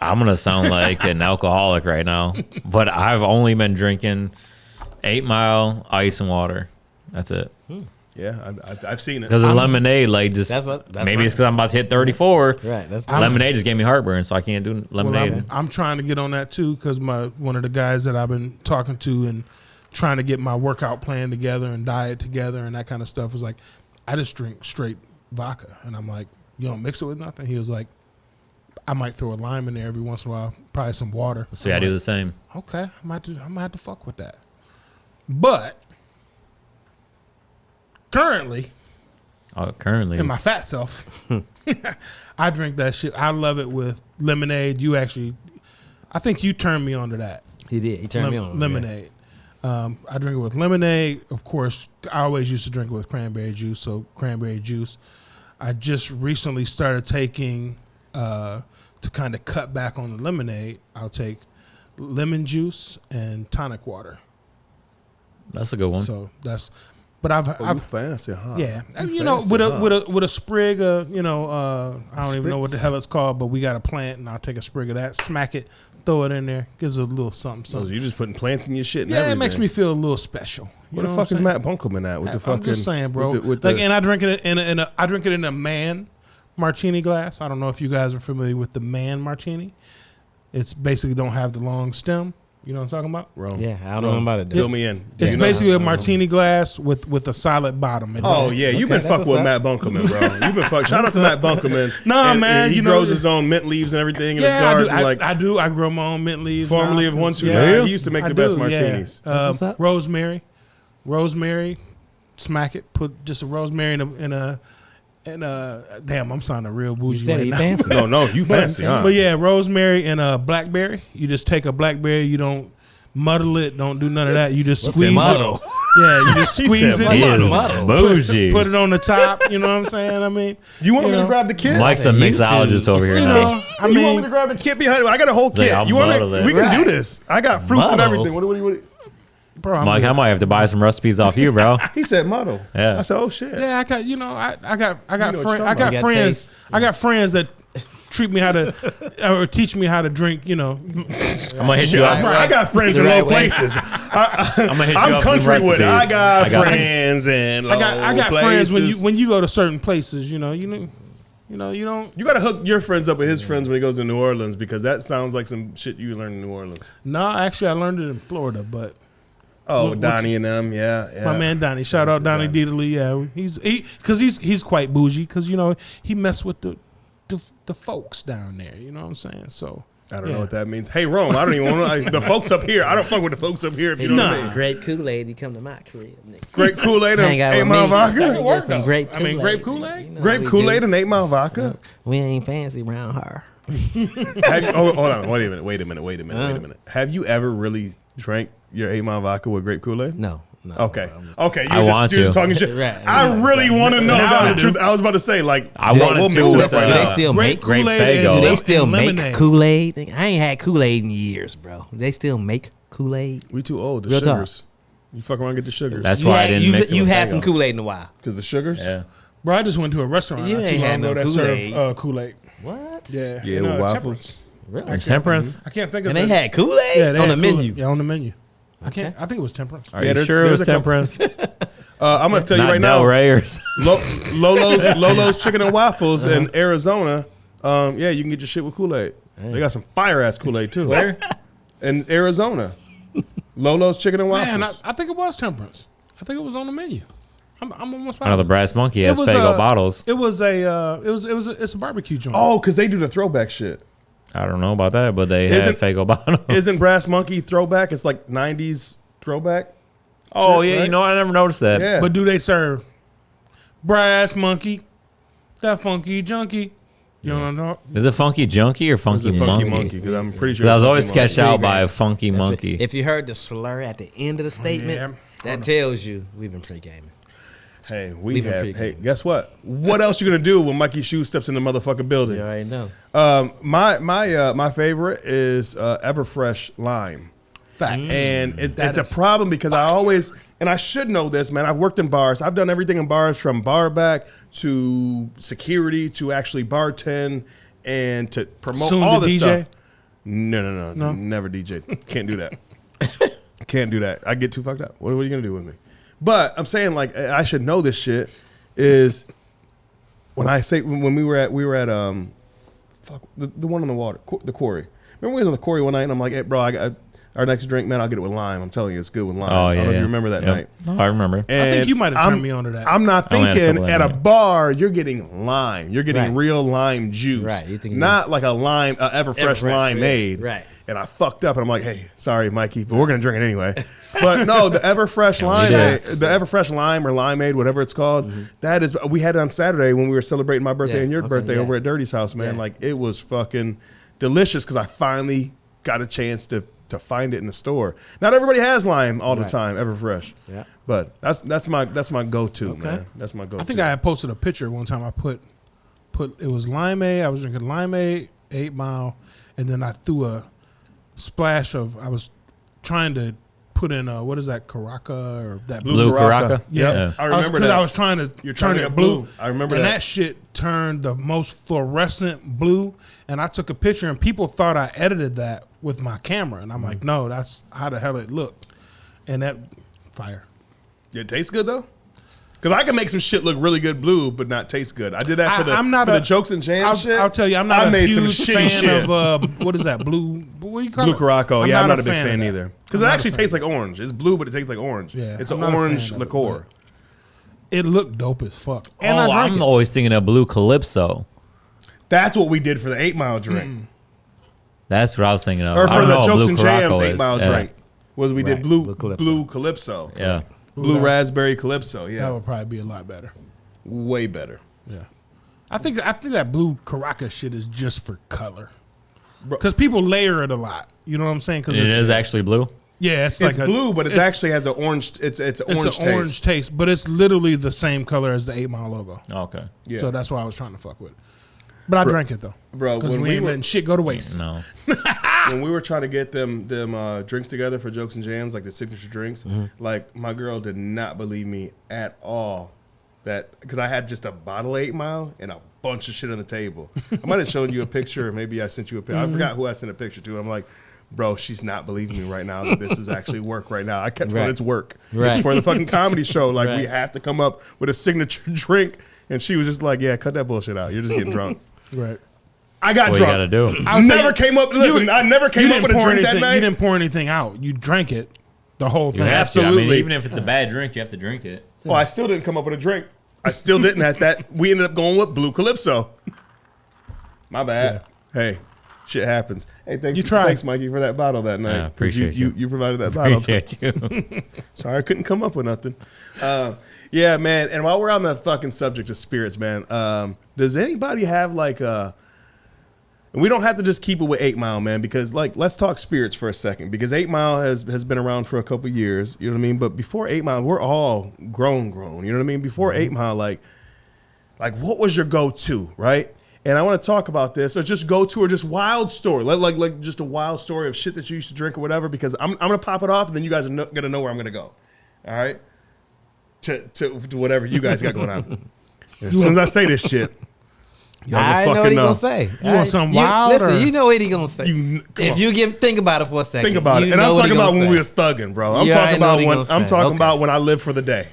I'm gonna sound like an alcoholic right now, but I've only been drinking 8 Mile, ice and water. That's it. Yeah, I've seen it. Because of lemonade, like just That's maybe it's because I'm about to hit 34. Right. That's Lemonade just gave me heartburn, so I can't do lemonade. Well, I'm trying to get on that too because one of the guys that I've been talking to and trying to get my workout plan together and diet together and that kind of stuff was like, I just drink straight vodka, and I'm like, you don't mix it with nothing. He was like, I might throw a lime in there every once in a while, probably some water. See, I do the same. Okay, I'm gonna have to fuck with that. But currently, in my fat self, I drink that shit. I love it with lemonade. I think you turned me on to that. He did. He turned me on. Lemonade. I drink it with lemonade. Of course, I always used to drink it with cranberry juice. So cranberry juice. I just recently started taking, to kind of cut back on the lemonade, I'll take lemon juice and tonic water. That's a good one. So but I've fancy, huh? Yeah, with a sprig of, I don't even know what the hell it's called, but we got a plant, and I'll take a sprig of that, smack it, throw it in there, gives it a little something. So you're just putting plants in your shit. And yeah, everything. It makes me feel a little special. What the fuck is Matt Bunkelman at with the fucking? I'm just saying, bro. And I drink it I drink it in a man martini glass. I don't know if you guys are familiar with the man martini. It's basically don't have the long stem. You know what I'm talking about? Wrong. Yeah, I don't know about it. Fill me in. It's basically a martini glass with a solid bottom. You've been fucking with Matt Bunkelman, bro. You've been fucking. Shout out to Matt Bunkelman. Nah, man, he grows his own mint leaves and everything in his garden. I do. I grow my own mint leaves. Formerly of 129, he used to make the best martinis. Yeah. Rosemary, smack it. Put just a rosemary in a. Damn, I'm sounding real bougie. You said he now. fancy. No, you fancy, huh? But yeah, rosemary and a blackberry. You just take a blackberry. You don't muddle it. Don't do none of that. You just squeeze it. Muddle? Yeah, you just squeeze it. He is bougie. Put it on the top. You know what I'm saying? I mean, you want me to grab the kit? Mike's a mixologist over here now. You want me to grab the kit behind it? I got a whole kit. Like, you want me? We can do this. I got fruits and everything. What? Bro, Mike, I might have to buy some recipes off you, bro. He said model. Yeah. I said, oh shit. Yeah, I got friends that treat me how to or teach me how to drink. I'm gonna hit you up. I got friends in low places. I'm gonna hit you I'm up country some with it. recipes. I got friends in low places. I got friends when you go to certain places. You don't. You gotta hook your friends up with his friends when he goes to New Orleans, because that sounds like some shit you learned in New Orleans. No, actually, I learned it in Florida, but. Donnie and them, yeah. My man Donnie, shout out Donnie Deedley. Yeah, he's quite bougie because he messed with the folks down there. You know what I'm saying? So I don't know what that means. Hey Rome, I don't even want to. The folks up here, I don't fuck with the folks up here. If you know what I'm saying. Grape Kool-Aid, he come to my crib. Grape Kool-Aid and Hang out 8 with Mile me. Vodka. Grape Kool-Aid. Grape Kool-Aid and 8 Mile Vodka. We ain't fancy around her. Hold on. Wait a minute. Have you ever really drank your 8 Mile Vodka with grape Kool-Aid? No. No, Okay. I'm just- Okay. I want you're just to. talking shit. Right. I really want to know Now that I the do. truth. I was about to say, like, I we'll wanted mix to it with up right Do they now. still Grape make? Grape Kool-Aid Faygo. and Do they lem- still and make lemonade. Kool-Aid? I ain't had Kool-Aid in years, bro. They still make Kool-Aid? We too old. The Real talk. sugars. You fuck around and get the sugars. That's why I didn't mix it You with had some Faygo. Kool-Aid in a while. Because the sugars? Yeah. Bro, I just went to a restaurant You not ain't too long had ago no that Kool-Aid. served Kool-Aid. What? Yeah. Yeah, and, with waffles. Temperance. Really? And Temperance? I can't think of And they the- had Kool-Aid yeah, they on had the Kool-Aid. menu. Yeah, on the menu. I think it was Temperance. Are Yeah, you there's- sure it there's was a couple- Temperance? I'm going to tell you Not right Del now. Rey or Lolo's Chicken and Waffles in Arizona. Yeah, you can get your shit with Kool-Aid. They got some fire-ass Kool-Aid, too. Where? In Arizona. Lolo's Chicken and Waffles. Man, I think it was Temperance. I think it was on the menu. I'm almost I know the positive. Brass Monkey has It was, Faygo bottles. It was it's a barbecue joint. Oh, because they do the throwback shit. I don't know about that, but they Isn't- had Faygo bottles. Isn't Brass Monkey throwback? It's like 90s throwback. Oh, shit, yeah, right? you know, I never noticed that. Yeah. But do they serve Brass Monkey, that funky junkie? You know what I'm talking? Is it Funky Junkie or It's Funky, a funky Monkey? monkey because I'm pretty sure 'Cause I was it's always Funky Monkey. sketched out by a Funky Monkey. If you heard the slur at the end of the statement, yeah. that tells you we've been pre-gaming. Hey, we Leave it have. pre-game. Hey, guess what? What else you gonna do when Mikey Shu steps in the motherfucking building? You already know. My favorite is Everfresh Lime, Facts. and That it's is a problem because I always and I should know this, man. I've worked in bars. I've done everything in bars from bar back to security to actually bartend and to promote Soon all to this DJ? stuff. No, never DJ. Can't do that. Can't do that. I get too fucked up. What are you gonna do with me? But I'm saying like I should know this shit. Is when I say when we were at fuck the one on the water, the quarry. Remember we was on the quarry one night and I'm like, hey bro, I got our next drink, man. I'll get it with lime. I'm telling you, it's good with lime. Oh, I yeah. don't know if yeah. you remember that Yep. night. No, I remember. And I think you might have I'm- turned me on to that. I'm not I only had a thinking couple at that a night. bar you're getting lime. You're getting Right. real lime juice. Right, you think not like a lime, Everfresh limeade. Right. And I fucked up and I'm like, hey, sorry, Mikey, but we're gonna drink it anyway. But no, the Everfresh Relax. limeade, the Everfresh lime or limeade, whatever it's called, that is we had it on Saturday when we were celebrating my birthday Yeah, and your okay, birthday yeah. over at Dirty's house, man. Yeah. Like it was fucking delicious because I finally got a chance to find it in the store. Not everybody has lime all the Right. time, Everfresh. Yeah. But that's my go-to, man. That's my go-to. I think I had posted a picture one time. I put it was limeade. I was drinking limeade, 8 Mile, and then I threw a splash of. I was trying to put in what is that, Caraca or that Blue Caraca? Yeah, Yeah. I remember because that. I was trying to You're trying turn to it get blue. blue. I remember and that. that shit turned the most fluorescent blue. And I took a picture, and people thought I edited that with my camera, and I'm like, no, that's how the hell it looked. And that fire. It tastes good though. Because I can make some shit look really good blue, but not taste good. I did that for I'm not the a- jokes and jams shit. I'll tell you, I'm not I a made some huge shitty fan shit. of what is that, blue? What do you call Blue it? Caraco. Yeah, I'm not a big fan of that. either. Because I'm it not a actually fan. tastes like orange. It's blue, but it tastes like orange. Yeah, it's I'm an not a orange fan of it, liqueur. It looked dope as fuck. And I Oh, drank I'm it. always thinking of Blue Calypso. That's what we did for the 8 Mile drink. That's what I was thinking of. Or I for don't the know what Jokes Blue and Jams Caraco 8 is. Mile Yeah. drink. Was we did Right, blue Blue Calypso. blue Calypso. Yeah. Blue raspberry Calypso. That Yeah. would probably be a lot better. Way better. Yeah, I think that blue Caraca shit is just for color, because people layer it a lot. You know what I'm saying? Because It is actually blue. yeah, it's It's like blue, but it actually has an orange. It's an it's orange an taste. orange taste, but it's literally the same color as the 8 Mile logo. Okay. Yeah. So that's why I was trying to fuck with it. But I drank it though, Bro, because when we we ain't were- letting shit go to waste. No. when we were trying to get them drinks together for Jokes and Jams, like the signature drinks, like my girl did not believe me at all that because I had just a bottle of 8 Mile and a bunch of shit on the table. I might have shown you a picture, or maybe I sent you a picture. I forgot who I sent a picture to. I'm like, bro, she's not believing me right now that this is actually work right now. I kept telling her Right. it's work. Right. It's for the fucking comedy show. Like we Right. have to come up with a signature drink, and she was just like, yeah, cut that bullshit out. You're just getting drunk. Right. I got What you drunk. got to do? I'll say Never came up. Listen, I never came you up didn't with a pour drink that anything- night. You didn't pour anything out. You drank it, the whole thing. You have to. I mean, Absolutely. even if it's a bad drink, you have to drink it. Well, I still didn't come up with a drink. I still didn't at that. We ended up going with Blue Calypso. My bad. Hey, shit happens. Hey, You tried. Thanks, Mikey, for that bottle that night. Yeah, 'Cause appreciate you. You provided that bottle. Appreciate you. Sorry, I couldn't come up with nothing. Yeah, man. And while we're on the fucking subject of spirits, man, does anybody have like And we don't have to just keep it with 8 Mile, man, because like let's talk spirits for a second. Because 8 Mile has been around for a couple years, you know what I mean? But before 8 Mile, we're all grown, you know what I mean? Before 8 Mile, like what was your go-to, right? And I want to talk about this, or just go-to, or just wild story, like just a wild story of shit that you used to drink or whatever. Because I'm gonna pop it off, and then you guys are gonna know where I'm gonna go. All right, to whatever you guys got going on. As soon as I say this shit. I know what he gonna say. You want something wild? Listen, you know what he gonna say. Think about it for a second. Think about it. And I'm talking about when we was thugging, bro. I'm talking about when I lived for the day.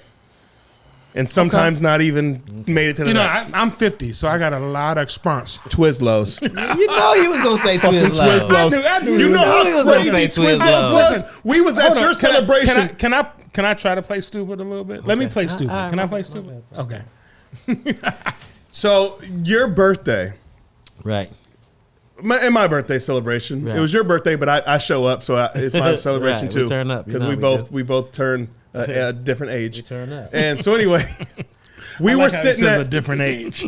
And sometimes not even made it to the night. I'm 50, so I got a lot of experience. Twizzlers. You know he was gonna say Twizzlers. I knew. You know how crazy Twizzlers was? We was at your celebration. Can I try to play stupid a little bit? Okay. Let me play stupid. Can I play stupid? Okay. So your birthday, right? In my birthday celebration, it was your birthday, but I show up, so it's my celebration too. We turn up because we both turn at a different age. We turn up, and so anyway, we were sitting at a different age.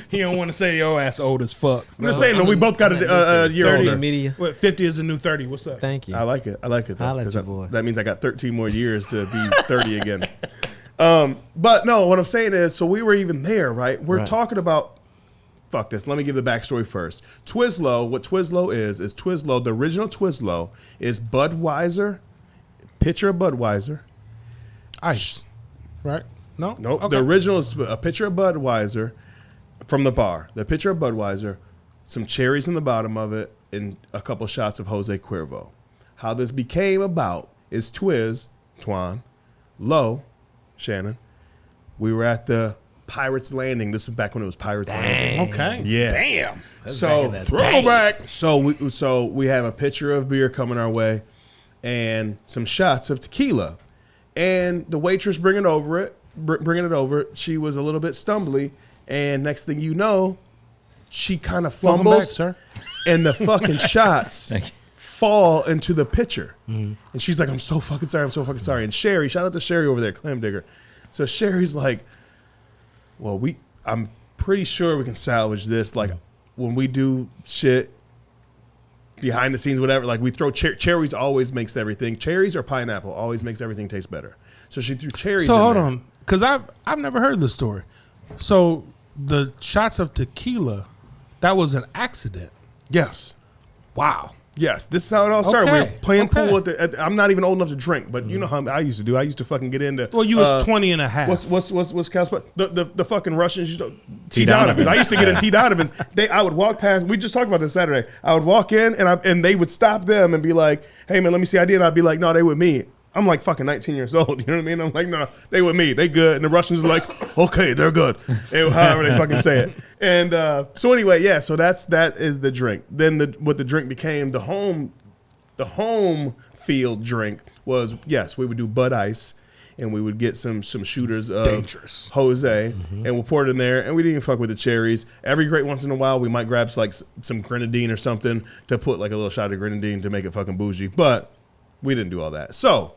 He don't want to say your ass old as fuck. I'm just saying, we both got a year 30 older. Media. What, 50 is the new 30. What's up? Thank you. I like it. Though, I'll let you, boy. That means I got 13 more years to be 30 again. But no, what I'm saying is, so we were even there, right? We're talking about, fuck this. Let me give the backstory first. Twizzlo, what Twizzlo is Twizzlo, the original Twizzlo is Budweiser, pitcher of Budweiser. Ice, right? No? Nope. Okay. The original is a pitcher of Budweiser from the bar. The pitcher of Budweiser, some cherries in the bottom of it, and a couple shots of Jose Cuervo. How this became about is Twan, Low, Shannon. We were at the Pirates Landing. This was back when it was Pirates Landing. Okay. Yeah. Damn. So Throwback. So we have a pitcher of beer coming our way, and some shots of tequila, and the waitress bringing it over. She was a little bit stumbly, and next thing you know, she kind of fumbles, Welcome back, sir. And the fucking shots fall into the pitcher. And she's like, I'm so fucking sorry. And Sherry, shout out to Sherry over there, Clam Digger. So Sherry's like, well, I'm pretty sure we can salvage this. Like when we do shit behind the scenes, whatever, like we throw cherries always makes everything. Cherries or pineapple always makes everything taste better. So she threw cherries in there. So hold on, because I've never heard this story. So the shots of tequila, that was an accident. Yes. Wow. Yes, this is how it all started. Okay. We were playing Okay. pool I'm not even old enough to drink, but you know how I used to do. I used to fucking get into. Well, you was 20 and a half. What's Cal's the fucking Russians used to T Donovan's. I used to get in T Donovan's. I would walk past. We just talked about this Saturday. I would walk in and they would stop them and be like, "Hey man, let me see ID." And I'd be like, "No, they with me." I'm like fucking 19 years old. You know what I mean? I'm like, no, they with me. They good. And the Russians are like, okay, they're good. And however they fucking say it. And so anyway, yeah. So that is the drink. Then what the drink became, the home field drink was, yes, we would do Bud Ice, and we would get some shooters of Dangerous. Jose, and we'll pour it in there. And we didn't even fuck with the cherries. Every great once in a while, we might grab some grenadine or something to put like a little shot of grenadine to make it fucking bougie. But we didn't do all that. So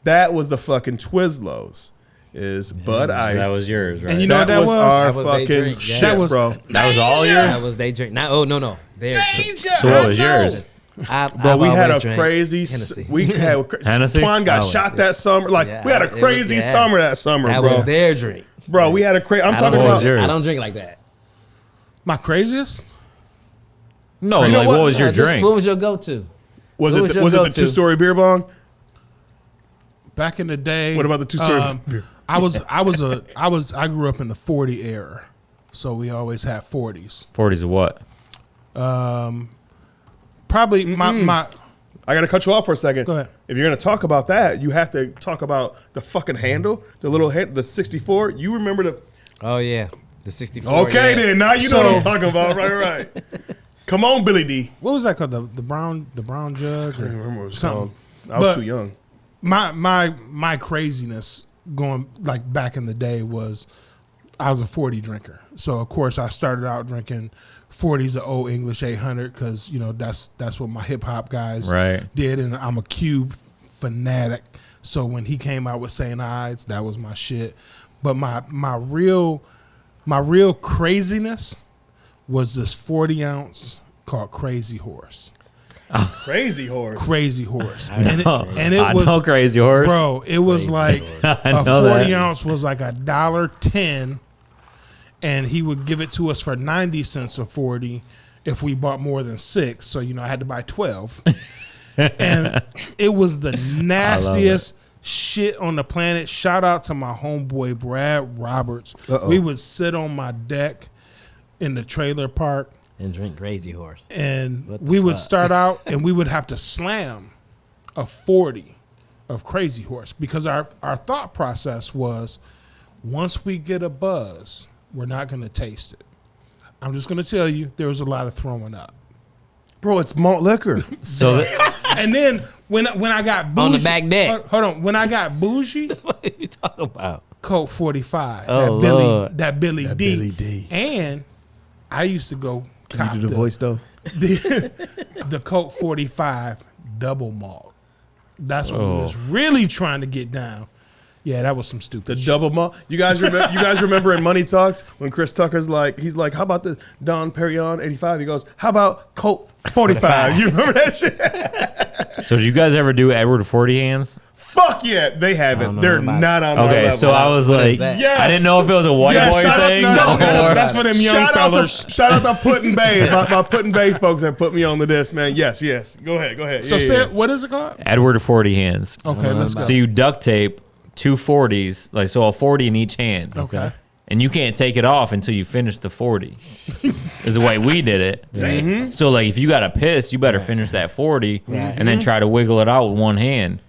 that was the fucking Twizzlers. Is Bud Ice. That was yours, right? And you know what that was? Our That was they fucking drink, yeah. shit, That was- bro. that was all yours? That was they drink. No. Their drink. So what was yours? Bro, we had a drank crazy. Hennessy. We had Hennessy? Twan got Oh, shot that summer. Like yeah, we had a it was- crazy yeah. summer that summer, That bro. was their drink. Bro, we had a crazy. I'm I talking don't What about. was yours? I don't drink like that. My craziest? No, You know like what? what was your Just- drink? What was your go-to? Was What it was the, your was it the go-to? 2-story beer bong? Back in the day. What about the 2-story um, beer? I grew up in the 40 era. So we always had 40s. 40s of what? Probably my I got to cut you off for a second. Go ahead. If you're going to talk about that, you have to talk about the fucking handle, the little the 64. You remember the? Oh yeah, the 64. Okay, yeah. then now you know what I'm So- talking about. Right. Come on, Billy D. what was that called? The brown jug? I don't remember what it was Something. called. I was But- too young. My craziness going like back in the day was I was a 40 drinker. So of course I started out drinking 40s of Old English 800 because you know that's what my hip hop guys Right. did, and I'm a Cube fanatic. So when he came out with St. Ides, that was my shit. But my real craziness was this 40 ounce called Crazy Horse. Crazy horse. Crazy Horse. And it I was know Crazy Horse. Bro, it was like I a know 40 that. ounce was like $1.10, and he would give it to us for 90 cents a 40 if we bought more than 6. So, I had to buy 12. And it was the nastiest shit on the planet. Shout out to my homeboy Brad Roberts. We would sit on my deck in the trailer park And drink Crazy Horse. and What the we would fuck? start out and we would have to slam a 40 of Crazy Horse because our thought process was, once we get a buzz, we're not going to taste it. I'm just going to tell you, there was a lot of throwing up. Bro, it's malt liquor. So And then when I got bougie, On the back deck. hold on, when I got bougie, What are you talking about? Coke 45, Oh, that Lord. Billy D. Billy D. And I used to go Can cop you do the voice though? the Coke 45 double malt. That's what we was really trying to get down. Yeah, that was some stupid The shit. double malt. You guys remember in Money Talks when Chris Tucker's he's like, how about the Don Perignon 85? He goes, how about Coke 45? You remember that shit? So did you guys ever do Edward 40 hands? Fuck yeah, they haven't. know They're about not on our Okay, level. so I was What is like, that? Yes. I didn't know if it was a white Yes, boy shout out- thing. no, no, no, or- That's for them young shout out fellas. shout out to Putin Bay, my Putin Bay folks that put me on to this, man. Yes. Go ahead. So Yeah, say yeah. what is it called? Edward 40 hands. Okay, let's go. So you duct tape 2 40s, like so a 40 in each hand. Okay. And you can't take it off until you finish the 40. Is the way we did it. Right. So like if you got a piss, you better finish that 40 and then try to wiggle it out with one hand.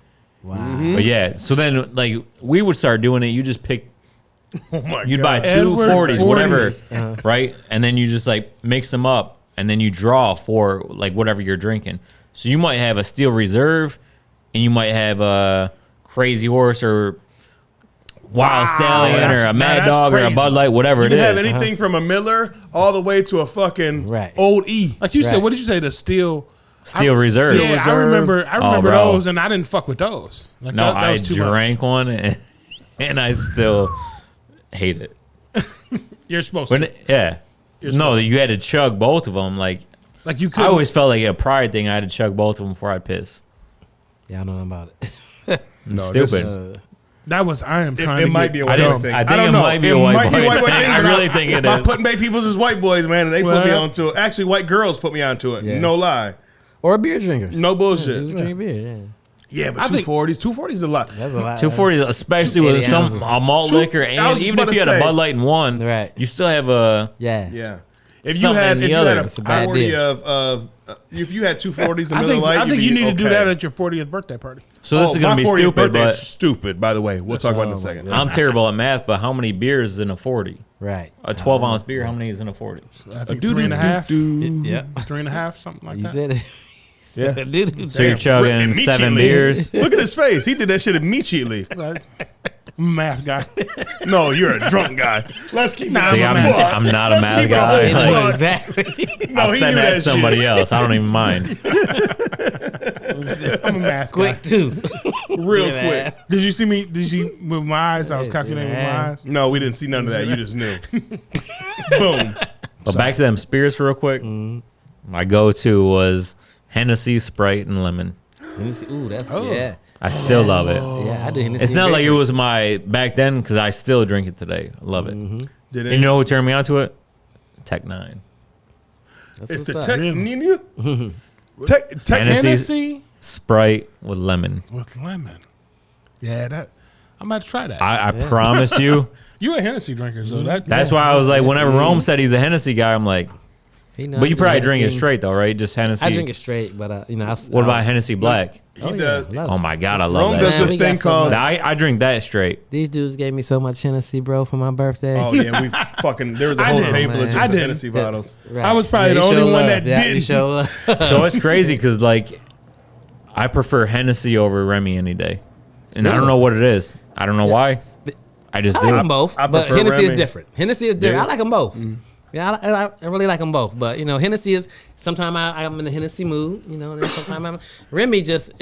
Wow. But yeah, so then like we would start doing it. You just pick. Oh my You'd God. buy 2 Edward 40s, whatever, 40s. right? And then you just like mix them up, and then you draw for like whatever you're drinking. So you might have a Steel Reserve, and you might have a Crazy Horse or Wild Stallion that's- or a now Mad that's Dog or a crazy. Bud Light, whatever You it can have is. anything from a Miller all the way to a fucking Right. old E. Like you said, Right. what did you say? The steel Steel Reserve. Yeah, I Reserve. remember Oh, bro. those, and I didn't fuck with those. Like, No, that I was too much. drank one, and I still hate it. You're supposed When to. yeah. You're No, supposed you had to chug both of them. Like Like you I could. always felt like a pride thing. I had to chug both of them before I piss. Y'all know about it. No, Stupid. That was I am trying It to might get be a I white didn't- boy thing. I think don't it know. might be a white boy thing. thing, I but really think it my is. Putin Bay peoples is white boys, man, and they put me Well, onto it. Actually, white girls put me onto it. Yeah. No lie. Or beer drinkers. No You bullshit. drink beer, yeah. Yeah, but I think- 240s. 240s is a lot. That's a lot. 240, especially with 80 some ounces. a malt Two- liquor, I was and just even about if you to had a say. Bud Light in one, Right. you still have a Yeah. Yeah. If you Something had in if the you had other. a It's a bad 40 deal. of if you had 240s and I Miller think Lite, I think you'd you be need to do okay. that at your 40th birthday party. So this is gonna my be 40th stupid, birthday is but stupid. By the way, we'll talk about it in a second. I'm terrible at math. But how many beers is in a 40? Right. A 12-ounce beer, how many is in a 40? I think 3.5, Yeah. 3.5, something like You that. said it. Yeah. Dude, So you're chugging Immediately. 7 beers. Look at his face. He did that shit immediately. Right. Math guy. No, you're a drunk guy. Let's keep it. See, I'm not a Let's math keep it guy. a whole Like, plug. exactly. No, I'll he send knew that that to somebody shit. else. I don't even mind. I'm a math Quick guy. too. Real Yeah, quick. Did you see me? Did you see with my eyes? I was calculating with my eyes. No, we didn't see none of that. You just knew. Boom. But back to them spirits real quick. My go-to was Hennessy, Sprite, and lemon. Hennessy, ooh, that's Oh. yeah. I still love it. Yeah, I do Hennessy. It's not and like it grapefruit. was my back then because I still drink it today. I love it. Did And you know who turned me on to it? Tech 9. That's It's what's the up. tech. Really? Tech. Hennessy. Hennessy Sprite with lemon. with lemon. Yeah, that I'm about to try that. I promise you. You a Hennessy drinker, so That's why I was like, whenever Rome said he's a Hennessy guy, I'm like, He know but you I probably do drink it Hennessy. straight though, right? Just Hennessy. I drink it straight, but you know. What about Hennessy Black? Oh, He yeah, does. love Oh it. my God, I love Rome that. does Man, this we got thing so called. much. I drink that straight. These dudes gave me so much Hennessy, bro, for my birthday. Oh yeah, we fucking. There was a I whole did, table of man. just I the did. Hennessy bottles. Right. I was probably you the only show one love. that yeah, You didn't. show love. So it's crazy because like, I prefer Hennessy over Remy any day, and I don't know what it is. I don't know why. I just I do. like them both, I but prefer Hennessy is Remy. different. Hennessy is different. Yeah. I like them both. Yeah, I really like them both. But you know, Hennessy is sometimes I'm in the Hennessy mood. You know, and then sometimes I'm Remy. Just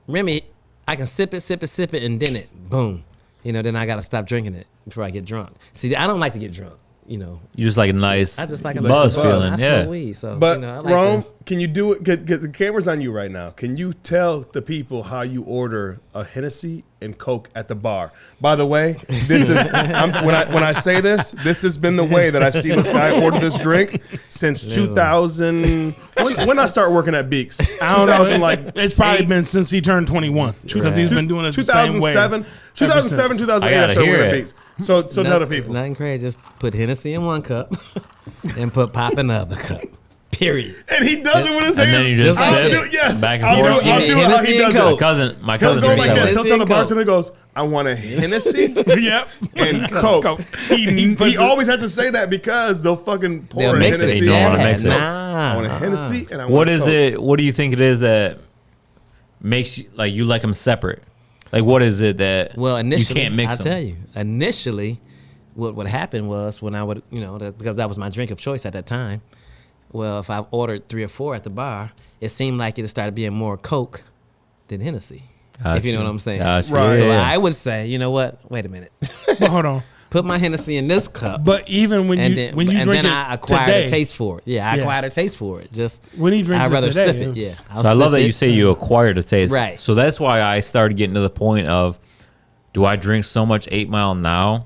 Remy. I can sip it, and then it boom. You know, then I gotta stop drinking it before I get drunk. See, I don't like to get drunk. you know, You just like a nice I just like a buzz buzz. feeling. I Yeah. smoke weed, so But you know, I like Rome, to- can you do it? Cause the camera's on you right now. Can you tell the people how you order a Hennessy and Coke at the bar? By the way, this is when I say this has been the way that I've seen this guy order this drink since 2000. When I start working at Beeks, I don't 2000 know. like It's probably been since he turned 21 because he's been doing it the same way. 2007, 2007, 2008. I I gotta started hear working at it. Beeks. So tell the people. Nothing crazy. Just put Hennessy in one cup and put pop in the other cup. Period. And he does it with his And hands. then you just I'll sit do it, yes. back and I'll forth. do it. I'll do it how he Hennessy does and it. Coke. My He'll cousin go drinks like that this. way. He'll tell the Hennessy and bartender, he goes, I want a Hennessy Yep. and Coke. He puts it- always has to say that because they'll fucking pour They'll a mix Hennessy. it. They don't wanna Yeah, mix it. I want a Nah. Hennessy and I want What a is Coke. it? What do you think it is that makes you like them separate? Like, what is it that Well, initially, you can't mix I'll them? tell you. Initially, what happened was when I would, you know, because that was my drink of choice at that time. Well, if I ordered 3 or 4 at the bar, it seemed like it started being more Coke than Hennessy. If you know what I'm saying. Right. So Yeah. I would say, you know what? Wait a minute. But hold on. Put my Hennessy in this cup. But even when you and when you then drink it I acquired today, a taste for it. Yeah, I Yeah. acquired a taste for it. Just When he drinks I'd it rather today, sip it it. was- Yeah, So I love that you say you acquired. acquired a taste. Right. So that's why I started getting to the point of, do I drink so much 8 Mile now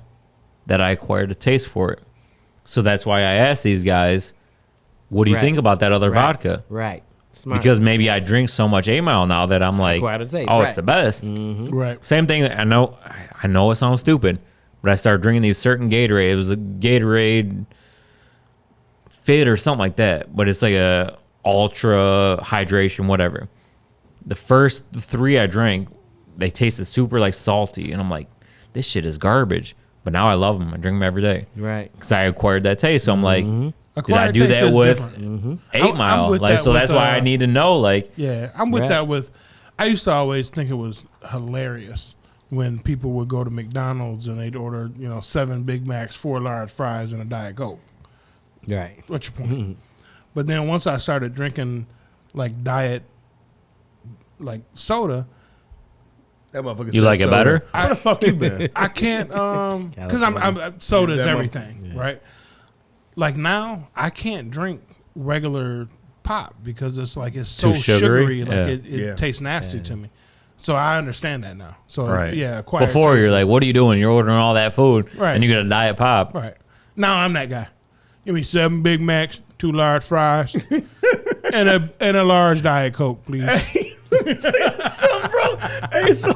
that I acquired a taste for it? So that's why I asked these guys, what do you Right. think about that other Right. vodka? Right. Smart. Because maybe I drink so much 8 Mile now that I'm like, Acquired a taste, oh, it's right. the best. right? Same thing. I know it sounds stupid, but I started drinking these certain Gatorade. It was a Gatorade Fit or something like that, but it's like a ultra hydration, whatever. The first 3 I drank, they tasted super like salty, and I'm like, this shit is garbage. But now I love them. I drink them every day right. because I acquired that taste. So I'm like, did I Acquired do taste that is with different. 8 I'm Mile? with Like, that so with, that's why I need to know. Like, Yeah, I'm with Right. that. With I used to always think it was hilarious when people would go to McDonald's and they'd order 7 Big Macs, 4 large fries, and a Diet Coke. Right. What's your point? But then once I started drinking like diet, like soda, That motherfucker you said like it soda. better? Where the fuck you been? I can't because I'm soda is That everything, right? Like now I can't drink regular pop because it's like it's so Too sugary? like Yeah. it Yeah. tastes nasty to me. So I understand that now. So Right. yeah, acquired Before taste you're is- like, what are you doing? You're ordering all that food, Right. and you get a diet pop. right now I'm that guy. Give me 7 Big Macs, 2 large fries, and a large Diet Coke, please. So, bro, hey, so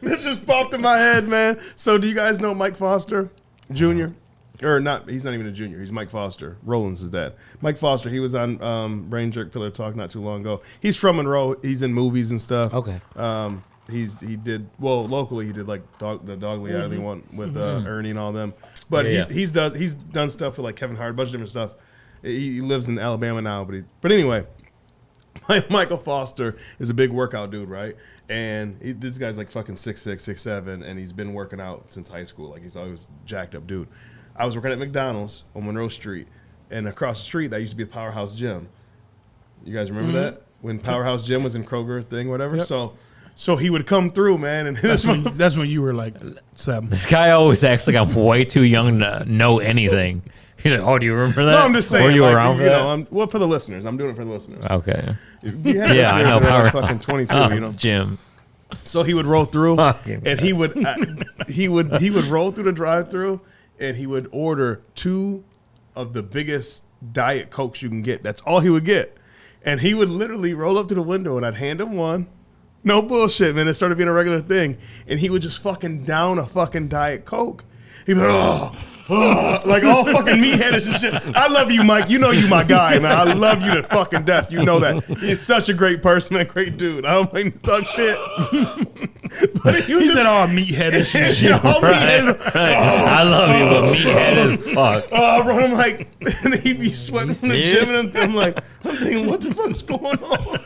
this just popped in my head, man. So, do you guys know Mike Foster Jr.? Or not? He's not even a junior. He's Mike Foster. Roland's his dad. Mike Foster. He was on Brain Jerk Pillar Talk not too long ago. He's from Monroe. He's in movies and stuff. Okay. He did locally. He did like the Dogly Alley one with Ernie and all them. But Yeah. he's done stuff with like Kevin Hart, a bunch of different stuff. He lives in Alabama now, but anyway. Michael Foster is a big workout dude, right? And this guy's like fucking 6'6", 6'7", and he's been working out since high school. Like he's always jacked up dude. I was working at McDonald's on Monroe Street, and across the street that used to be the Powerhouse Gym. You guys remember that when Powerhouse Gym was in Kroger thing, whatever? Yep. So he would come through, man, and That's when you were like 7. This guy always acts like I'm way too young to know anything. He's like, oh, do you remember that? No, I'm just saying. Were you like, around for you that? know, for the listeners. I'm doing it for the listeners. Okay. You have Yeah, I listeners know that are Power. fucking 22, Oh, you know. Jim. So he would roll through, Fucking and he would roll through the drive-through, and he would order 2 of the biggest Diet Cokes you can get. That's all he would get, and he would literally roll up to the window, and I'd hand him one. No bullshit, man. It started being a regular thing, and he would just fucking down a fucking Diet Coke. He'd be like, like all fucking meatheadish and shit. I love you, Mike. You know you my guy, man. I love you to fucking death. You know that. He's such a great person and great dude. I don't like to talk shit. But He said all meatheadish and shit. all meatheadish. I love you, but meathead as fuck. Oh, bro, I'm like, and he'd be sweating from the serious? gym, and I'm like, I'm thinking, what the fuck's going on?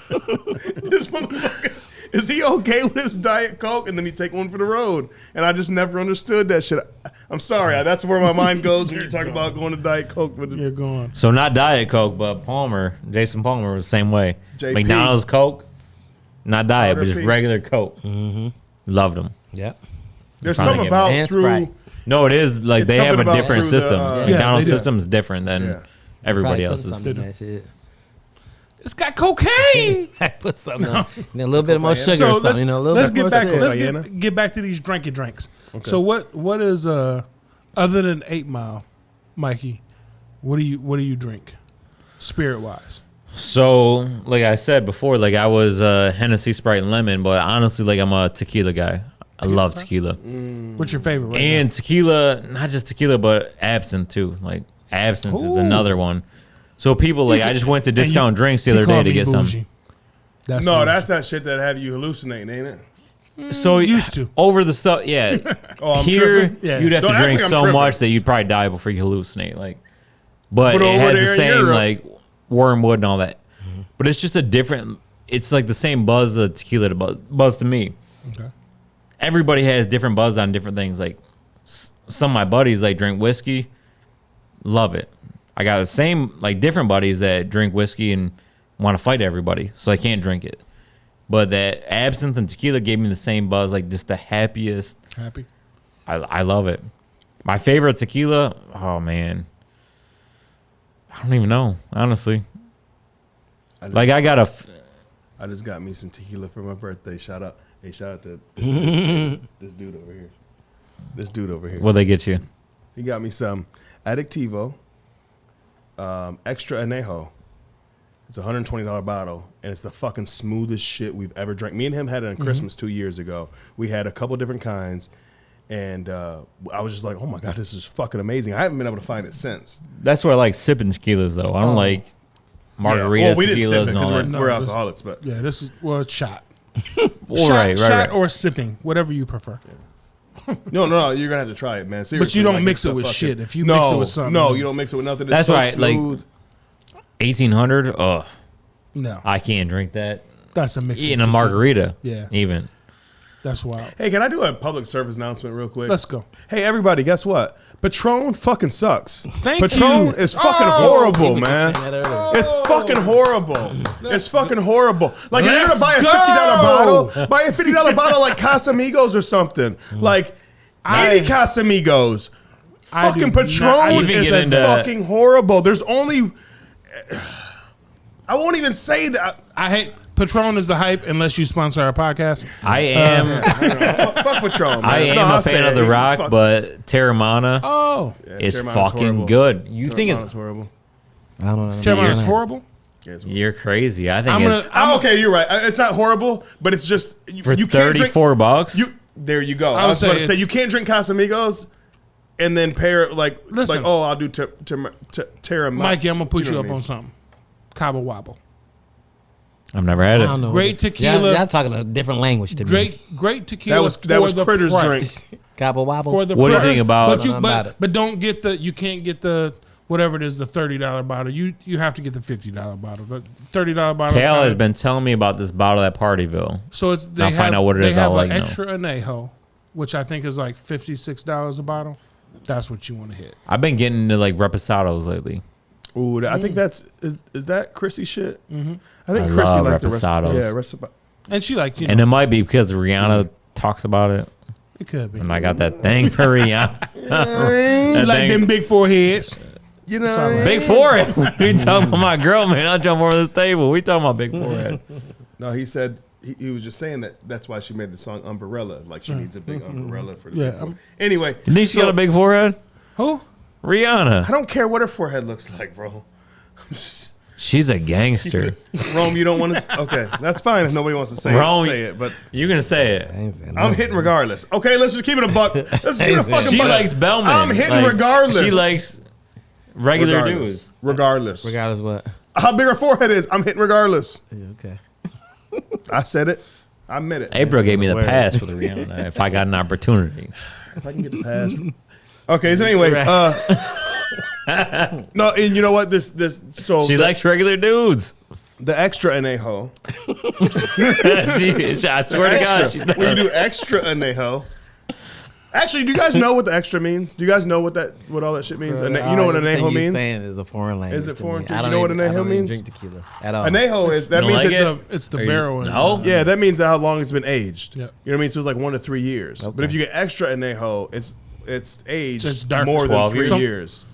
This motherfucker, is he okay with his Diet Coke? And then he'd take one for the road. And I just never understood that shit. I'm sorry. That's where my mind goes when you talk about going to Diet Coke. But You're going. So not Diet Coke, but Jason Palmer was the same way. JP. McDonald's Coke, not Diet, but just P. regular Coke. Loved them. Yep. there's Trying to something get about And through, Sprite. No, it is like It's they have a something about different through the, system. yeah, McDonald's they do. system is different than Yeah. everybody Probably put else's. something in that shit. It's got cocaine. Put something on. A little bit more sugar or something. You know, a little let's bit get more back. sugar. Let's get back to these drinky drinks. Okay. So what is other than 8 Mile, Mikey? What do you drink, spirit wise? So, like I said before, like I was Hennessy, Sprite, and lemon, but honestly, like I'm a tequila guy. I love tequila. What's your favorite? Right And tequila, not just tequila, but absinthe too. Like absinthe is another one. So people like I just went to Discount Drinks the other day to get some. That's No, bougie. that's that shit that have you hallucinating, ain't it? So used to. over the stuff, yeah. Oh, I'm Here tripping. Yeah. you'd have Don't to act drink like I'm so tripping. much that you'd probably die before you hallucinate. Like, but But it over has there the in same Europe- like wormwood and all that. But it's just a different. It's like the same buzz of tequila buzz to me. Okay. Everybody has different buzz on different things. Like some of my buddies like drink whiskey, love it. I got the same like different buddies that drink whiskey and want to fight everybody, so I can't drink it. But that absinthe and tequila gave me the same buzz, like just the happiest. Happy. I love it. My favorite tequila, oh man, I don't even know, honestly. Like I got I just got me some tequila for my birthday. Shout out to this dude over here. This dude over here. what they get you? He got me some Adictivo, Extra Anejo. It's a $120 bottle, and it's the fucking smoothest shit we've ever drank. Me and him had it on Christmas 2 years ago. We had a couple different kinds, and I was just like, oh my God, this is fucking amazing. I haven't been able to find it since. That's why I like sipping tequilas though. I don't like margarita Yeah. Well, we didn't sip tequilas it and all because that. we're No, alcoholics, but Yeah, this is it's shot. Right. Shot or sipping, whatever you prefer. no, you're gonna have to try it, man. Seriously, But you don't like, mix it's it the with fucking- shit. If you mix it with something, no, you don't mix it with nothing. It's That's so right, like- smooth. 1800. Ugh, no, I can't drink that. that's a mix. In a margarita, Yeah. even. That's wild. Hey, can I do a public service announcement real quick? Let's go. Hey, everybody, guess what? Patron fucking sucks. Thank Patron you. is fucking He horrible, was man. saying that earlier. It's fucking horrible. It's fucking horrible. Like, if you're Let's gonna buy a go. $50 bottle, buy a $50 bottle like Casamigos or something. Like, any Casamigos. I Fucking do not- Patron I even is get into- fucking horrible. There's only... I won't even say that. I hate Patron is the hype unless you sponsor our podcast. I am. Fuck Patron, man. I am No, a I'll say fan of it. the Rock, Fuck- but Terramana Oh, is Terramana's fucking horrible. good. You think Terramana's it's horrible. I don't know. Terramana is horrible. Yeah, it's horrible. you're crazy. I think I'm it's gonna. Oh, okay, you're right. It's not horrible, but it's just you, for you can't drink. $34. There you go. I I would was about to say say you can't drink Casamigos and then pair like Listen. oh, I'll do Terramana. Mikey, I'm gonna put you, know up what I mean. on something. Cabo Wobble. I've never had I it. don't know. Great tequila. Y'all talking a different language to me. Great tequila. That was for the Critter's price. drink. Cabo Wobble. For the What do you price. think about- But you I don't know about it. but don't get the you can't get the whatever it is the $30 bottle. You have to get the $50 bottle. The $30 bottle. Cal has been telling me about this bottle at Partyville. So it's they I'll have, find out what it they is, have I'll an let you know. extra anejo, which I think is like $56 a bottle. That's what you want to hit. I've been getting into like reposados lately. Ooh, I think that's is that Chrissy shit? Mm-hmm. I think I Chrissy love likes the reposados. Yeah, recipe. And she like And it might be because Rihanna talks about it. it could be. And I got that thing for Rihanna. You That like thing- them big foreheads. You know, all right. Big forehead. We talking about my girl, man. I'll jump over this table. We talking about big forehead. No, he said he was just saying that that's why she made the song Umbrella. Like she needs a big umbrella for the Yeah, big forehead. Anyway, You think she got a big forehead? Who? Rihanna. I don't care what her forehead looks like, bro. She's a gangster. Rome, you don't want to. Okay, that's fine if nobody wants to say Rome, it. But You're going to say it. I ain't saying I'm nothing. hitting regardless. Okay, let's just keep it a buck. Let's keep it a fucking She buck. likes Bellman. I'm hitting Like, regardless. She likes regular dudes. Regardless. Regardless what. How big her forehead is, I'm hitting regardless. Yeah, okay. I said it. I meant it. April gave me the Word. pass for the Rihanna if I got an opportunity. If I can get the pass. Okay, so anyway, no, and you know what? So She likes regular dudes. the extra anejo. I swear to God, she When you does. do extra anejo. Actually, do you guys know what the extra means? Do you guys know what all that shit means? You know what Everything anejo you means? saying is a foreign language. Is it to foreign me. to I you? don't You know what even- I anejo don't even means? drink tequila at all. Anejo is that You don't means like it, it? It's the Are you- barrel. in No? it. yeah, that means how long it's been aged. Yep. You know what I mean? So it's like 1 to 3 years. But Okay. if you get extra anejo, it's aged So it's dark. more than 12 3 years? years.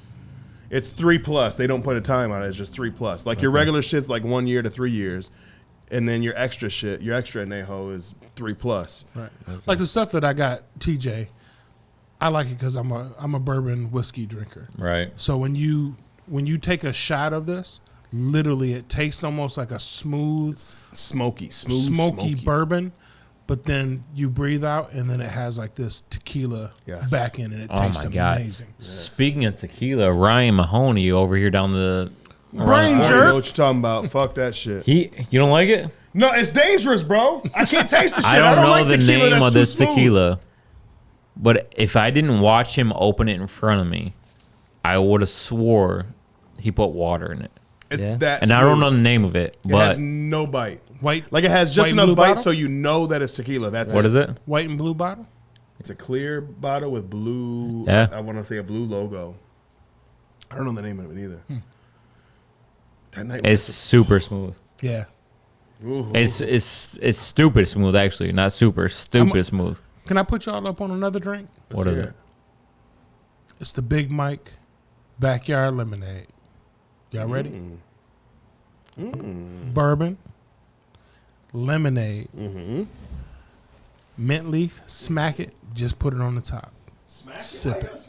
It's 3+. They don't put a time on it. It's just 3+. Like your regular shit's like 1 year to 3 years, and then your extra shit, your extra añejo is 3+. Right. Like the stuff that I got, TJ, I like it because I'm a bourbon whiskey drinker. Right. So when you take a shot of this, literally it tastes almost like a smooth, Smoky bourbon, but then you breathe out and then it has like this tequila Yes. back in it. It Oh tastes my God. amazing. Speaking of tequila, Ryan Mahoney over here down the Brain I already know jerk. what you're talking about. Fuck that shit. you don't like it? No, it's dangerous, bro. I can't taste the shit. I don't know like the tequila name that's of too this smooth. tequila, but if I didn't watch him open it in front of me, I would have swore he put water in it. It's Yeah. that And smooth. I don't know the name of it, It but has no bite. White, Like it has just white and enough blue bite bottle? so you know that it's tequila. That's what is it? white and blue bottle. It's a clear bottle with blue. Yeah. I want to say a blue logo. I don't know the name of it either. That night It's super smooth. Yeah. It's stupid smooth actually, not super stupid smooth. Can I put y'all up on another drink? What is it? It's the Big Mike Backyard Lemonade. Y'all ready? Bourbon, lemonade, mint leaf. Smack it. Just put it on the top. Sip it.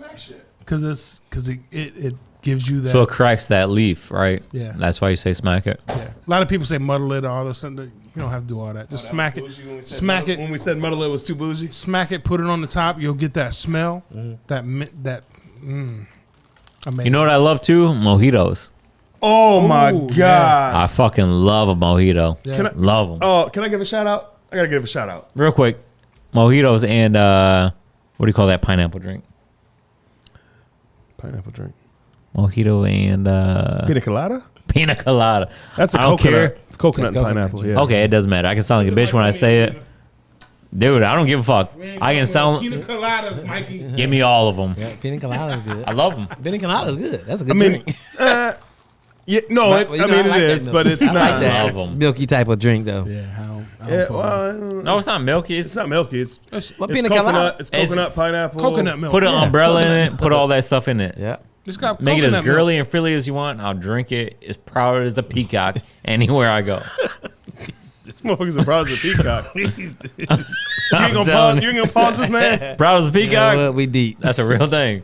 Because it gives you that. So it cracks that leaf, right? Yeah. That's why you say smack it. Yeah. A lot of people say muddle it or all this. You don't have to do all that. Just smack it. Smack it. When we said muddle it was too bougie. Smack it. Put it on the top. You'll get that smell. That mint. That. Amazing. You know what I love too? Mojitos. Oh my Ooh, god. I fucking love a mojito. Yeah. Can I- Love them. Oh, can I give a shout out? I gotta give a shout out. Real quick, mojitos and what do you call that pineapple drink? Pineapple drink. Mojito and Pina colada. pina colada. That's a I don't coconut. care. Coconut and That's pineapple. coconut, Yeah. Okay, it doesn't matter. I can sound like a bitch when I say it. Dude, I don't give a fuck. I can sound. Pina coladas, Mikey. Give me all of them. Yeah, pina colada is good. I love them. Pina colada is good. That's a good I mean, drink. yeah, no, But, it, well, you I know, mean like it that is, milk. but it's I not. like that. Love 'em. Milky type of drink though. Yeah, I don't Yeah, fuck with well, No, it's not milky. it's It's not milky. It's What it's pina coconut. colada? It's coconut, pineapple, coconut milk. put an Yeah, umbrella in coconut it. Put all that stuff in it. Yeah. It's got Make it as coconut milk. girly and frilly as you want. I'll drink it as proud as a peacock anywhere I go. Motherfuckers are proud as a peacock. you ain't gonna telling pause. you. You ain't gonna pause this, man. Proud as a You know peacock. what? We deep. That's a real thing.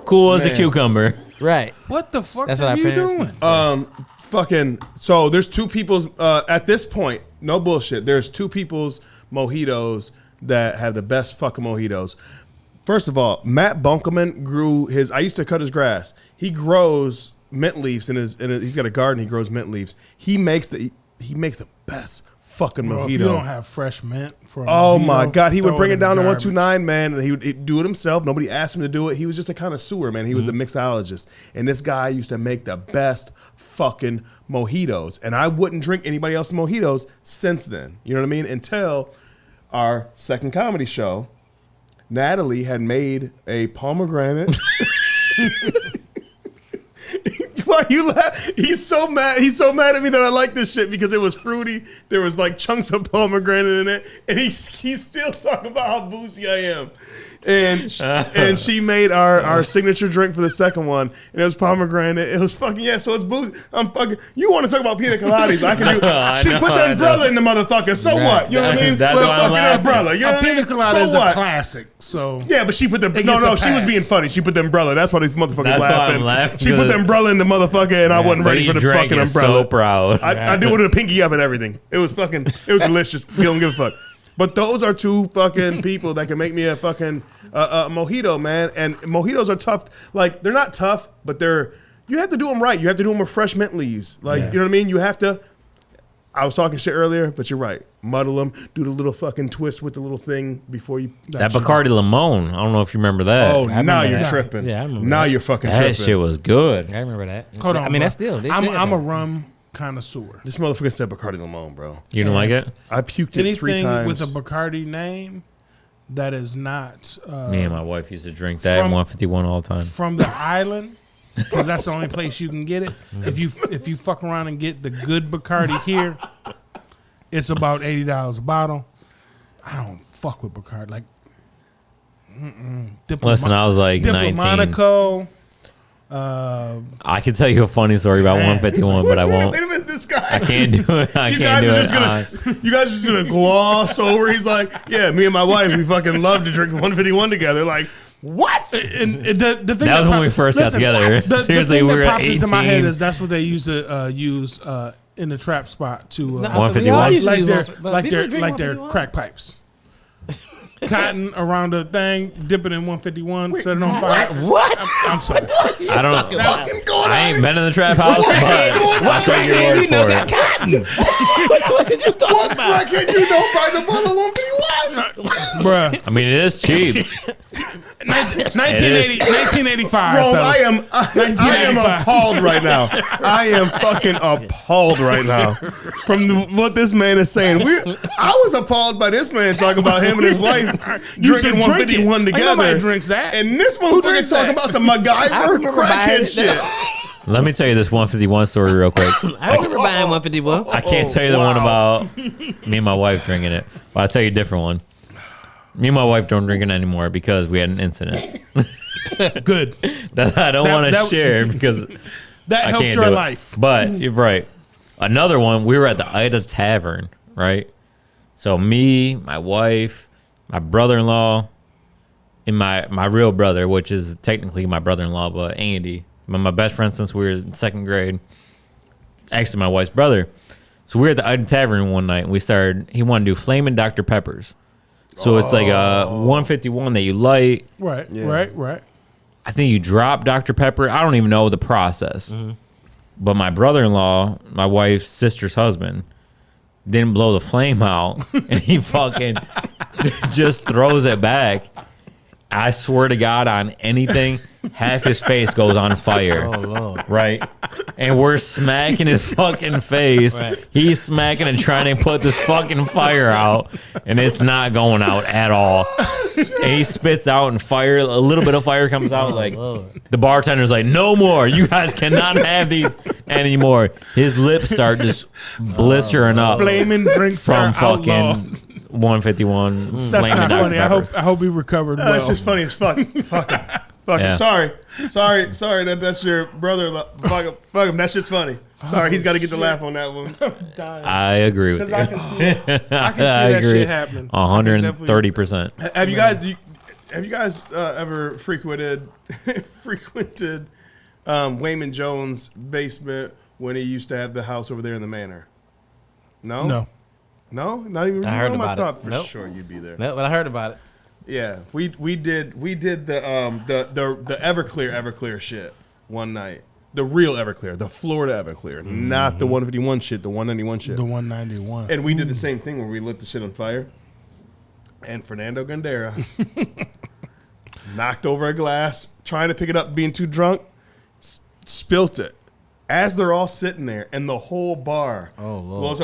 Cool as a Man. cucumber. Right. What the fuck That's are what our you parents doing? Fucking. So there's two people's. At this point, no bullshit. There's two people's mojitos that have the best fucking mojitos. First of all, Matt Bunkelman grew his. I used to cut his grass. He grows mint leaves in his. He's got a garden. He grows mint leaves. He makes the best fucking Bro, mojito. if you don't have fresh mint for a Oh mojito, my God, he would throw bring it in down the to garbage. 129, man, and he would do it himself. Nobody asked him to do it. He was just a connoisseur, man. He was a mixologist. And this guy used to make the best fucking mojitos. And I wouldn't drink anybody else's mojitos since then. You know what I mean? Until our second comedy show, Natalie had made a pomegranate. Why you laugh? He's so mad. He's so mad at me that I like this shit because it was fruity. There was like chunks of pomegranate in it, and he's still talking about how bougie I am. And she made our signature drink for the second one, and it was pomegranate. It was fucking so it's bougie. I'm fucking. You want to talk about pina coladas? I can do. I She know, put the I know. umbrella in the motherfucker. So what? You know what I mean? That's With a why I'm fucking laughing. umbrella. You know A what I mean? pina colada So is what? a classic. So Yeah, but she put the gets no. a She was pass. being funny. She put the umbrella. That's why these motherfuckers That's why laughing. I'm laughing, She put the umbrella in the motherfucker, and I wasn't But ready he for the drank fucking it umbrella. so proud. I do it with a pinky up and everything. It was delicious. You don't give a fuck. But those are two fucking people that can make me a fucking mojito, man. And mojitos are tough. Like, they're not tough, but you have to do them right. You have to do them with fresh mint leaves. Like, you know what I mean? You have to. I was talking shit earlier, but you're right. Muddle them. Do the little fucking twist with the little thing before you. That Bacardi Limon. I don't know if you remember that. Oh, remember now you're that. tripping. Yeah, I remember Now that. you're fucking that tripping. shit was good. I remember that. hold on. I mean, bro. that's still. They still I'm a have rum connoisseur. This motherfucker said Bacardi Limon, bro. You don't like it? I puked it 3 Anything times. with a Bacardi name that is not Me and my wife used to drink that from- at 151 all the time. from the island, because that's the only place you can get it. If you fuck around and get the good Bacardi here, it's about $80 a bottle. I don't fuck with Bacardi. Like, Listen, I was like 19. Diplomatico. I can tell you a funny story about 151, but I won't. Wait a minute, this guy. I can't do it. I You can't do guys it. you guys are just gonna gloss over. He's like, yeah, me and my wife, we fucking love to drink 151 together. Like, what? And the thing That was when we first got together. Seriously, the thing we were that at popped into my head 18. is that's what they used to use in the trap spot to 151? like their crack pipes. Cotton around the thing, dip it in 151, set it on fire. What? I'm sorry. I don't. I ain't been in the trap house, but I'll take your word for it. Cotton. What did you talk about? Why can't you know buy the bottle of 151? Bruh. I mean, it is cheap. 1985. Bro, fellas. I am appalled right now. I am fucking appalled right now from what this man is saying. I was appalled by this man talking about him and his wife You should drinking drink it. 151 Ain't nobody together. drinks that. And this Who motherfucker drinks talking that? about some I MacGyver remember buying crackhead it. shit. Let me tell you this 151 story real quick. I remember buying 151. I can't tell you the one about me and my wife drinking it, but I'll tell you a different one. Me and my wife don't drink it anymore because we had an incident Good. that I don't want to that- share because That I helped can't your do it. life. But you're right. Another one, we were at the Ida Tavern, right? So me, my wife, my brother-in-law, and my real brother, which is technically my brother-in-law, but Andy, my best friend since we were in second grade. Actually, my wife's brother. So we were at the Ida Tavern one night, and he wanted to do Flamin' Dr. Peppers. So it's like a 151 that you light. Right. I think you drop Dr. Pepper. I don't even know the process. But my brother-in-law, my wife's sister's husband, didn't blow the flame out, and he fucking just throws it back. I swear to God, on anything, half his face goes on fire. Oh, Lord. Right? And we're smacking his fucking face. Right. He's smacking and trying to put this fucking fire out, and it's not going out at all. And he spits out and fire, a little bit of fire comes out. Like, the bartender's like, no more. You guys cannot have these anymore. His lips start just blistering up Flaming drinks from are fucking outlaw. 151 That's flaming not Dr. funny. Peppers. I hope he recovered well. That's just funny as fuck. Fuck him. Fuck him. Yeah. Sorry. That's your brother. Fuck him. That shit's funny. Sorry, he's got to get the laugh on that one. I agree with you. I can see that agree. shit happening. 130%. Have you guys ever frequented Wayman Jones' basement when he used to have the house over there in the manor? No, not even. I heard I about thought it. for Nope. sure you'd be there. No, but I heard about it. Yeah, we did the Everclear shit one night. The real Everclear, the Florida Everclear, not the 151 shit, the 191 shit. The 191. And we did the same thing where we lit the shit on fire. And Fernando Gandera knocked over a glass, trying to pick it up, being too drunk, spilt it. As they're all sitting there, and the whole bar goes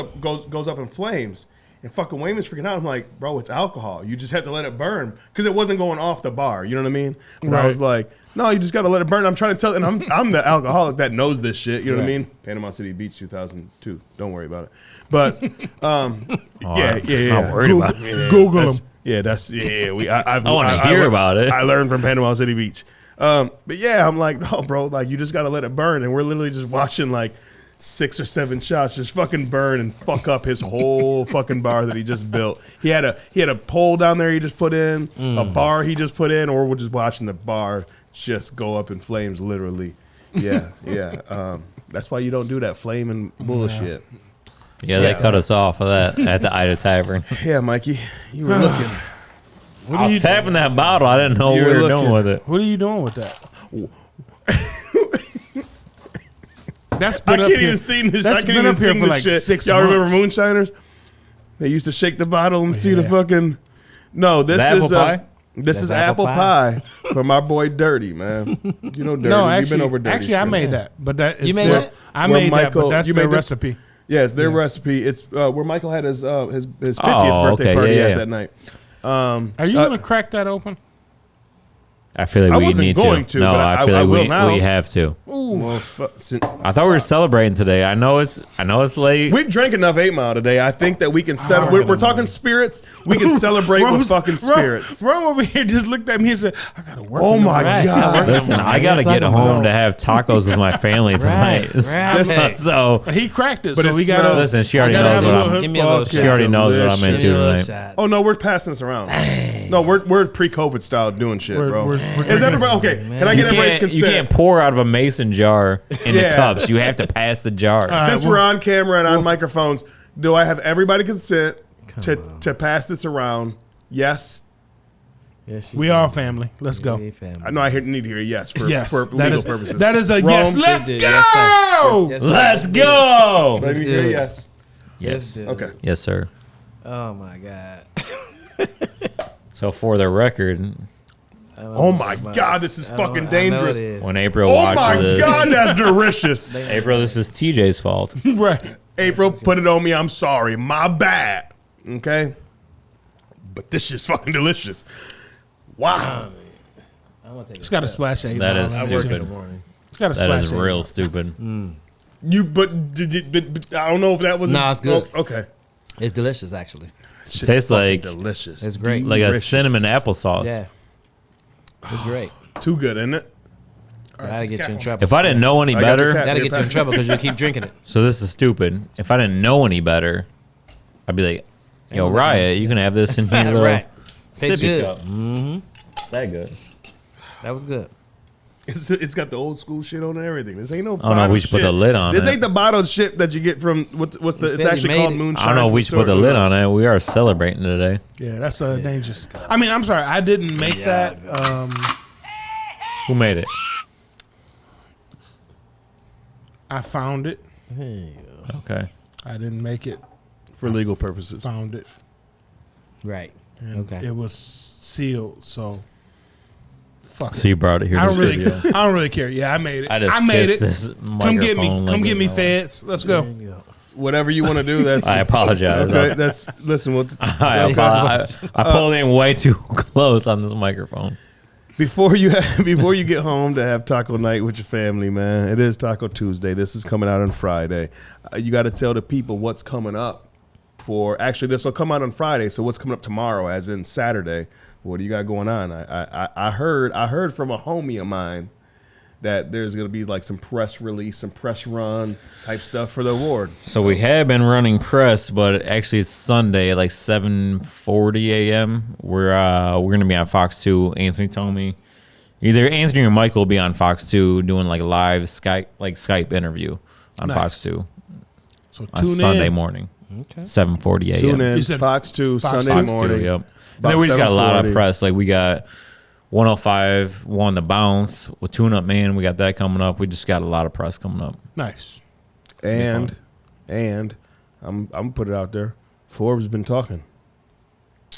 up in flames. And fucking Wayman's freaking out. I'm like, bro, it's alcohol. You just have to let it burn. Because it wasn't going off the bar. You know what I mean? And I was like, no, you just got to let it burn. I'm trying to tell, and I'm the alcoholic that knows this shit. You know what I mean? Panama City Beach 2002. Don't worry about it. But, I'm yeah. not worried about it. Google him. Yeah, I want to hear about it. I learned from Panama City Beach. But yeah, I'm like, no, bro, like you just got to let it burn. And we're literally just watching like 6 or 7 shots just fucking burn and fuck up his whole fucking bar that he just built. He had a pole down there he just put in, a bar he just put in, or we're just watching the bar just go up in flames, literally. Yeah. That's why you don't do that flaming bullshit. Yeah, they cut us off of that at the Ida Tavern. Yeah, Mikey, you were looking. I was tapping that bottle. I didn't know what You we were were doing looking. with it. What are you doing with that? That's I been up can't here. even sing this. That's I can't been even up here sing for this like shit. 6 Y'all months. remember Moonshiners? They used to shake the bottle and see the Yeah. fucking. No, this The is apple pie? This is That's apple apple pie from my boy Dirty, man. You know Dirty. No, You've actually, been over Dirty. actually, I Street. made that, but that it's You made their- that? I Where made that, Michael- but that's you their made this? recipe. Yeah, it's their recipe. It's where Michael had his 50th Oh, birthday okay. party Yeah, at yeah. that night. Are you gonna crack that open? I feel like I we wasn't need going to. to, No, but I I feel like will now. we have to. Well, I thought we were celebrating today. I know it's late. we've drank enough 8 Mile today. I think that we can celebrate. We're talking spirits. We can celebrate with fucking spirits. Ron over here just looked at me and said, I got to work. Oh in the my morning." God. Listen, I gotta get home to have tacos with my family tonight. Right. So He cracked it, But so it we got smells- to. listen, she already I gotta knows have what a I'm. little- Give me a little Fucking She already knows what I'm delicious. into Little tonight. shot. Oh no, we're passing this around. No, we're pre-COVID style doing shit, bro. we're Is everybody okay? Can I get everybody's consent? You can't pour out of a mason jar into Yeah. cups. You have to pass the jar. Since we're on camera and on microphones, do I have everybody consent to pass this around? Yes. Yes, We are family. Let's go. I know I need to hear a yes for That legal is, purposes. that is a yes. Let's did. go. Yes, sir. Let's go. Let me hear a do it. yes. Yes. Okay. Yes, sir. Oh my God. So for the record, Oh my God, this is fucking dangerous. when April Oh watches my this, God, that's delicious. April, this is TJ's fault. Right. April, put it on me. I'm sorry. My bad. Okay. But this shit's fucking delicious. Wow. It's got a splash of 8 That Mile is in it, too. stupid. It's got a That splash is of 8 real Mile. stupid. But I don't know if that was. Nah, it's good. Oh, okay. It's delicious, actually. Shit's Tastes fucking like- delicious. It's great. Like a Delicious. cinnamon applesauce. Yeah. It's great. Too good, isn't it? That'll get you in trouble. If I didn't know any I got the better, cat. That'll get you in trouble because you keep drinking it. so this is stupid. If I didn't know any better, I'd be like, "Yo, Riot, you can have this in your little Right. Tastes sippy good. cup." That good. That was good. It's got the old school shit on and everything. This ain't no. I don't know if bottled we should put shit. the lid on This it. ain't the bottled shit that you get from what's the? It's They actually made called it. moonshine. I don't know if from we should put the store. lid on it. We are celebrating today. Yeah, that's dangerous. I mean, I'm sorry. I didn't make that. Who made it? I found it. Okay. I didn't make it. for legal purposes. Found it. Right. And Okay. it was sealed, so fuck So it. you brought it here I to don't the really, studio. I don't really care. Yeah, I made it. I just made it. kissed this Come get me. microphone Come like get me, it- feds. Let's go. Whatever you want to do, that's. I apologize. Okay, that's listen. What's, I pulled in way too close on this microphone. before you get home to have taco night with your family, man. It is Taco Tuesday. This is coming out on Friday. You got to tell the people what's coming up. Actually, this will come out on Friday. So what's coming up tomorrow, as in Saturday? What do you got going on? I heard from a homie of mine that there's gonna be like some press release, some press run type stuff for the award. So we have been running press, but actually it's Sunday at like 7:40 a.m. We're gonna be on Fox 2. Anthony told me either Anthony or Michael will be on Fox 2 doing like a live Skype interview on Nice. Fox 2 So on tune Sunday in. morning, Okay. 7:40 a.m. Tune in, You said Fox 2, Fox Sunday 2. morning. Yep. And About then we just got a lot of 7:40. press. Like we got 105 won the bounce with Tune Up Man. We got that coming up. We just got a lot of press coming up. Nice. And I'm gonna put it out there. Forbes been talking.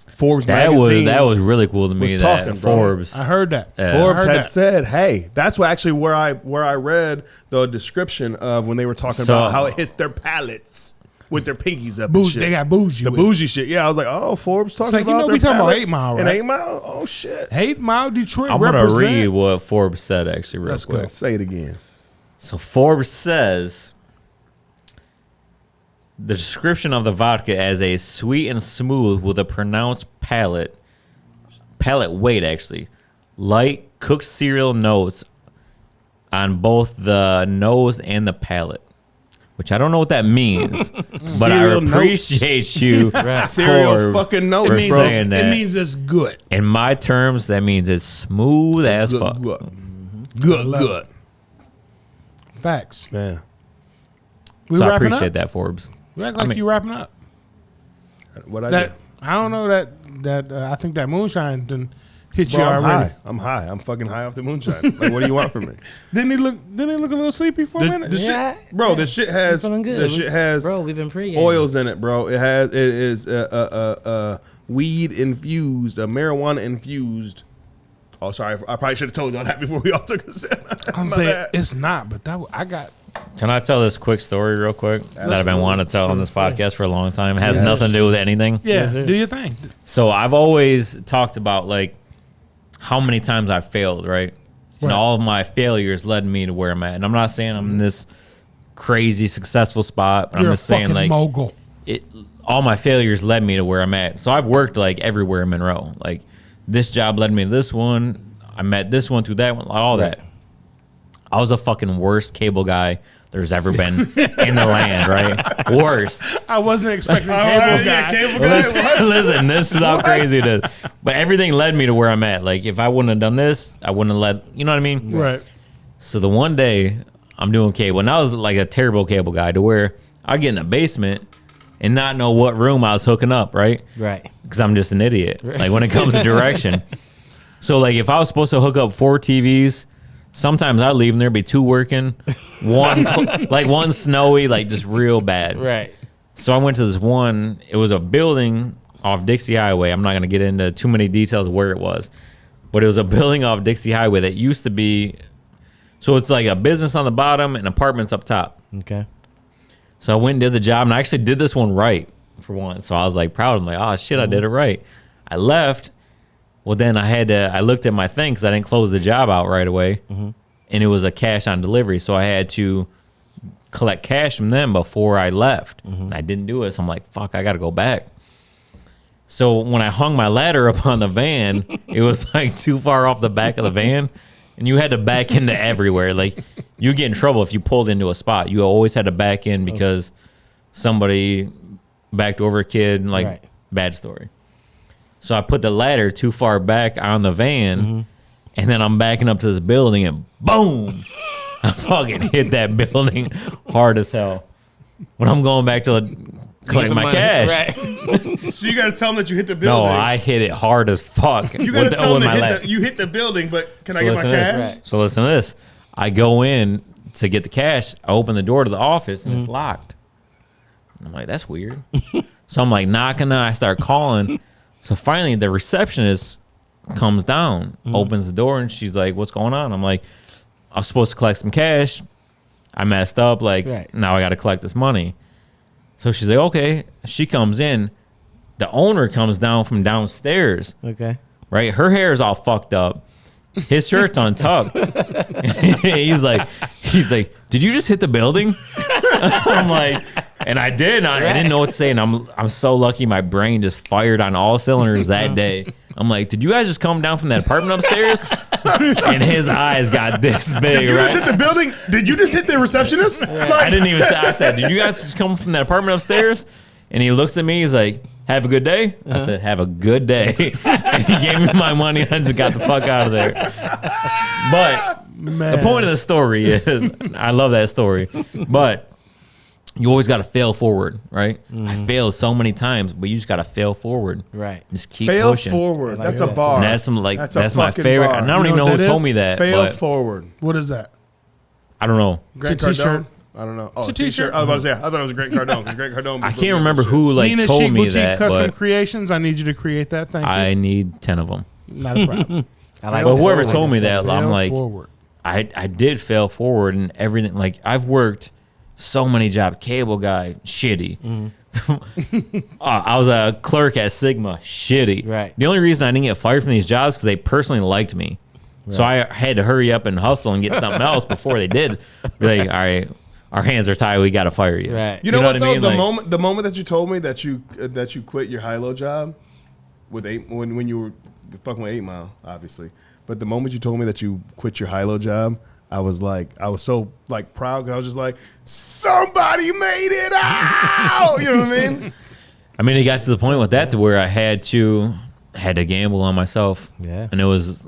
Forbes magazine. That was really cool to me. was That talking, bro. Forbes. I heard that. Yeah. Forbes I heard had that. said, "Hey, that's what actually where I read the description of when they were talking So- about how it hits their palates with their pinkies up. and Bougie, shit. they got bougie. the with it. bougie shit. Yeah, I was like, oh, Forbes talking like, you about know, their we talking about palates 8 Mile, and right? 8 Mile. Oh shit! 8 Mile Detroit. I'm gonna represent. read what Forbes said actually real Let's quick. go. Say it again. So Forbes says the description of the vodka as a sweet and smooth with a pronounced palate weight actually, light cooked cereal notes on both the nose and the palate. Which I don't know what that means, but I Cereal notes. appreciate you, Cereal Forbes, fucking It notes, for means, bro. saying that. it means it's good. In my terms, that means it's smooth as fuck. Good. Facts. Man, We So I wrapping appreciate up? that, Forbes. We act like I mean- you wrapping up. what I That did. I don't know that I think that moonshine done hit you Bro, I'm already. high. I'm high. I'm fucking high off the moonshine. Like, what do you want from me? Didn't he look a little sleepy for a minute? The Yeah. shit, bro. The shit has feeling good. the shit has Bro, we've been pre oils in it, bro. It is weed infused, marijuana infused. Oh, sorry. I probably should have told y'all that before we all took a sip. I'm My saying bad. it's not, but I got Can I tell this quick story real quick that I've been wanting to tell on this podcast for a long time? It has nothing to do with anything. yeah. Do your thing. So I've always talked about like how many times I failed, right? And all of my failures led me to where I'm at. And I'm not saying I'm in this crazy successful spot, but You're I'm a just saying fucking like mogul. all my failures led me to where I'm at. So I've worked like everywhere in Monroe. Like this job led me to this one. I met this one through that one, all that. I was the fucking worst cable guy there's ever been in the land, right? Worst. I wasn't expecting cable guy. Listen, this is how crazy it is. But everything led me to where I'm at. Like if I wouldn't have done this, I wouldn't have you know what I mean? Right. So the one day I'm doing cable, and I was like a terrible cable guy to where I get in the basement and not know what room I was hooking up, right? Right. Because I'm just an idiot. Like when it comes to direction. So like if I was supposed to hook up 4 TVs, sometimes I'd leave them there, be 2 working, one snowy, like just real bad. Right. So I went to this one, it was a building off Dixie Highway. I'm not going to get into too many details of where it was, but it was a building off Dixie Highway that used to be, so it's like a business on the bottom and apartments up top. Okay. So I went and did the job, and I actually did this one right for once. So I was like proud. I'm like, oh shit, I did it right. I left. Well, then I looked at my thing because I didn't close the job out right away. And it was a cash on delivery. So I had to collect cash from them before I left. And I didn't do it. So I'm like, fuck, I got to go back. So when I hung my ladder up on the van, it was like too far off the back of the van. And you had to back into everywhere. Like you get in trouble if you pulled into a spot. You always had to back in because somebody backed over a kid and like bad story. So I put the ladder too far back on the van, and then I'm backing up to this building, and boom, I fucking hit that building hard as hell. When I'm going back to collect my cash. Right. So you got to tell them that you hit the No, building. I hit it hard as fuck. You got to tell them that you hit the building, but can I get my cash? So listen to this. I go in to get the cash. I open the door to the office, and it's locked. I'm like, that's weird. So I'm like knocking, and I start calling. So finally, the receptionist comes down, opens the door, and she's like, what's going on? I'm like, I was supposed to collect some cash. I messed up. Like, now I got to collect this money. So she's like, okay. She comes in. The owner comes down from downstairs. Okay. Right? Her hair is all fucked up. His shirt's untucked. he's like, did you just hit the building? I'm like, and I did. I didn't know what to say. And I'm so lucky my brain just fired on all cylinders that day. I'm like, did you guys just come down from that apartment upstairs? And his eyes got this big, Did you right? just hit the building? Did you just hit the receptionist? I didn't even say. I said, did you guys just come from that apartment upstairs? And he looks at me. He's like, have a good day. I said, have a good day. And he gave me my money. And I just got the fuck out of there. But the point of the story is, I love that story. But you always got to fail forward, right? I failed so many times, but you just got to fail forward. Right. Just keep Fail pushing. forward. That's a bar. And that's that's my fucking favorite. bar. And I don't You even know know what who that told is? me that. Fail But forward. What is that? I don't know. Grant It's a t-shirt. Cardone? I don't know. Oh, It's a t-shirt. t-shirt. I was about to say, I thought it was Grant Cardone. 'Cause Grant Cardone. I can't remember who Nina told Chic me Boutique that, Custom but Creations. I need you to create that. Thank you. I need 10 of them. Not a problem. I like But whoever forward. told me that, I'm Fail like, forward. I did fail forward and everything. Like I've worked so many jobs. Cable guy, shitty. I was a clerk at Sigma, shitty. Right. The only reason I didn't get fired from these jobs because they personally liked me. So I had to hurry up and hustle and get something else before they did. Be like, all right, our hands are tied. We got to fire you. Right. You know what, I though? mean? The moment that you told me that you quit your high-low job with when you were fucking with 8 Mile, obviously. But the moment you told me that you quit your high-low job, I was so like proud because I was just like, somebody made it out. You know what I mean? I mean, it got to the point with that to where I had to gamble on myself. Yeah. And it was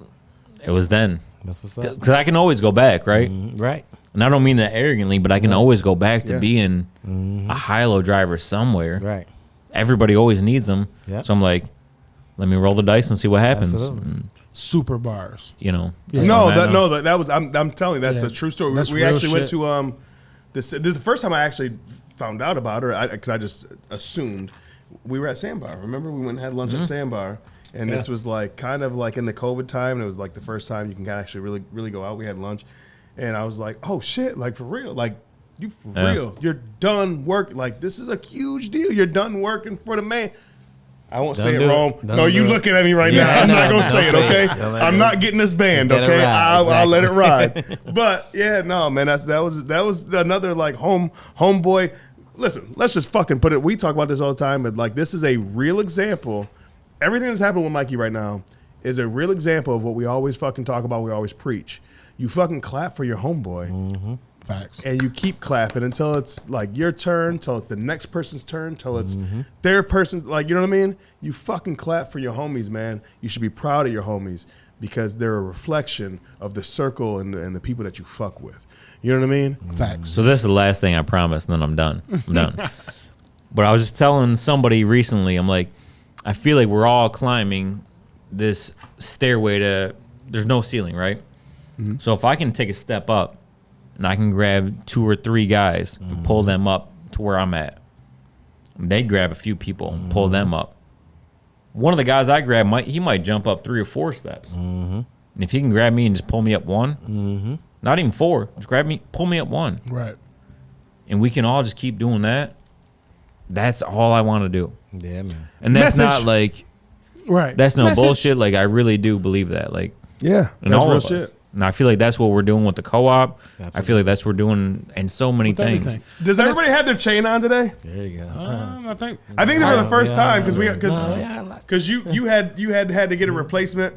then. That's what's up. Because I can always go back, right? Right. And I don't mean that arrogantly, but I can always go back to Yeah. being a high-low driver somewhere. Right. Everybody always needs them. Yeah. So I'm like, let me roll the dice and see what happens. Absolutely. And, Super bars. you know. Yeah. that's No, what I know. that was I'm telling you that's Yeah. a true story. That's We real actually went shit. to this is the first time I actually found out about her because I just assumed we were at Sandbar. Remember we went and had lunch at Sandbar, and this was like kind of like in the COVID time, and it was like the first time you can actually really go out. We had lunch, and I was like, oh shit, like for real, like you for Yeah. real, you're done work. Like this is a huge deal. You're done working for the man. I won't Don't say it do it. wrong. Don't No, you do it. looking at me right Yeah, now. I'm I not know. going to say it, Don't say okay? it. Don't let I'm it- not getting this banned, Just let it okay? ride. I'll let it Exactly. ride. But yeah, no, man, that was another like homeboy. Listen, let's just fucking put it. We talk about this all the time, but like this is a real example. Everything that's happening with Mikey right now is a real example of what we always fucking talk about. We always preach. You fucking clap for your homeboy. Mm-hmm. Facts. And you keep clapping until it's like your turn, until it's the next person's turn, until it's their person's, like, you know what I mean? You fucking clap for your homies, man. You should be proud of your homies because they're a reflection of the circle and the people that you fuck with. You know what I mean? Facts. So this is the last thing I promise, and then I'm done. I'm done. But I was just telling somebody recently, I'm like, I feel like we're all climbing this stairway to, there's no ceiling, right? So if I can take a step up, and I can grab 2 or 3 guys and pull them up to where I'm at. They grab a few people and pull them up. One of the guys I grab, he might jump up 3 or 4 steps. And if he can grab me and just pull me up 1, not even 4, just grab me, pull me up 1. Right. And we can all just keep doing that. That's all I want to do. Yeah, man. And that's Message. not like, Right. that's no Message. bullshit. Like, I really do believe that. Like, Yeah, in that's all real of us. shit. And I feel like that's what we're doing with the co-op. I feel like that's what we're doing in so many With things. everything. Does everybody have their chain on today? There you go. I think. I think for the first time because Yeah. because you had to get a replacement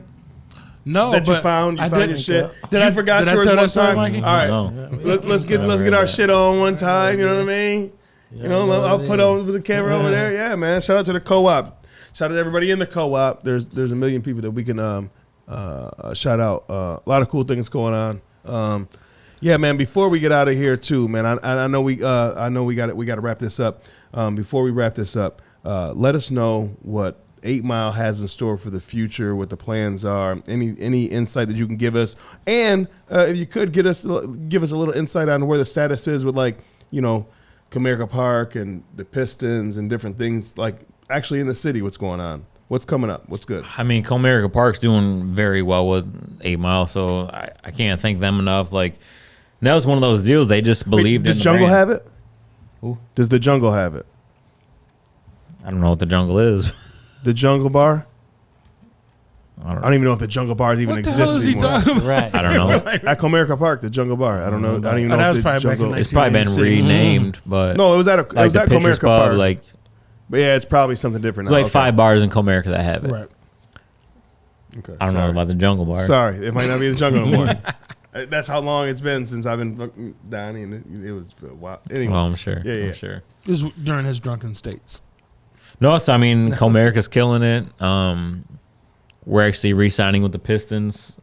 No, that you but found. You I found didn't. your shit. Did you I forgot did I yours tell one that story, time. Mikey? All right, No. let's get our shit on one time. You know what I mean? You know, I'll put on the camera over there. Yeah, man. Shout out to the co-op. Shout out to everybody in the co-op. There's a million people that we can shout out. A lot of cool things going on. Yeah, man. Before we get out of here, too, man. I know we got to wrap this up. Before we wrap this up, let us know what 8 Mile has in store for the future, what the plans are, any insight that you can give us, and if you could give us a little insight on where the status is with, like, you know, Comerica Park and the Pistons and different things, like actually in the city. What's going on? What's coming up? What's good? I mean, Comerica Park's doing very well with 8 Mile, so I can't thank them enough. Like, that was one of those deals they just believed in. Does Jungle brand. have it? Who? Does the Jungle have it? I don't know what the Jungle is. The Jungle Bar? I don't I don't even know if the Jungle Bars even What the exists hell is he anymore. talking about? Right. I don't know. At Comerica Park, the Jungle Bar. I don't know. I don't even know that if was the probably back in Jungle. It's probably been 1986. renamed, but No, it was at like Comerica the Pitcher's Pub, Park. like But yeah, it's probably something different. there's Now. like 5 bars in Comerica that have it. Right. Okay, I don't know sorry. about the Jungle Bar. Sorry, it might not be the Jungle anymore. That's how long it's been since I've been fucking Donnie, and it was a while. Anyway, Well, I'm sure. Yeah, yeah. I'm sure. This was during his drunken states. No, so I mean, Comerica's killing it. We're actually re-signing with the Pistons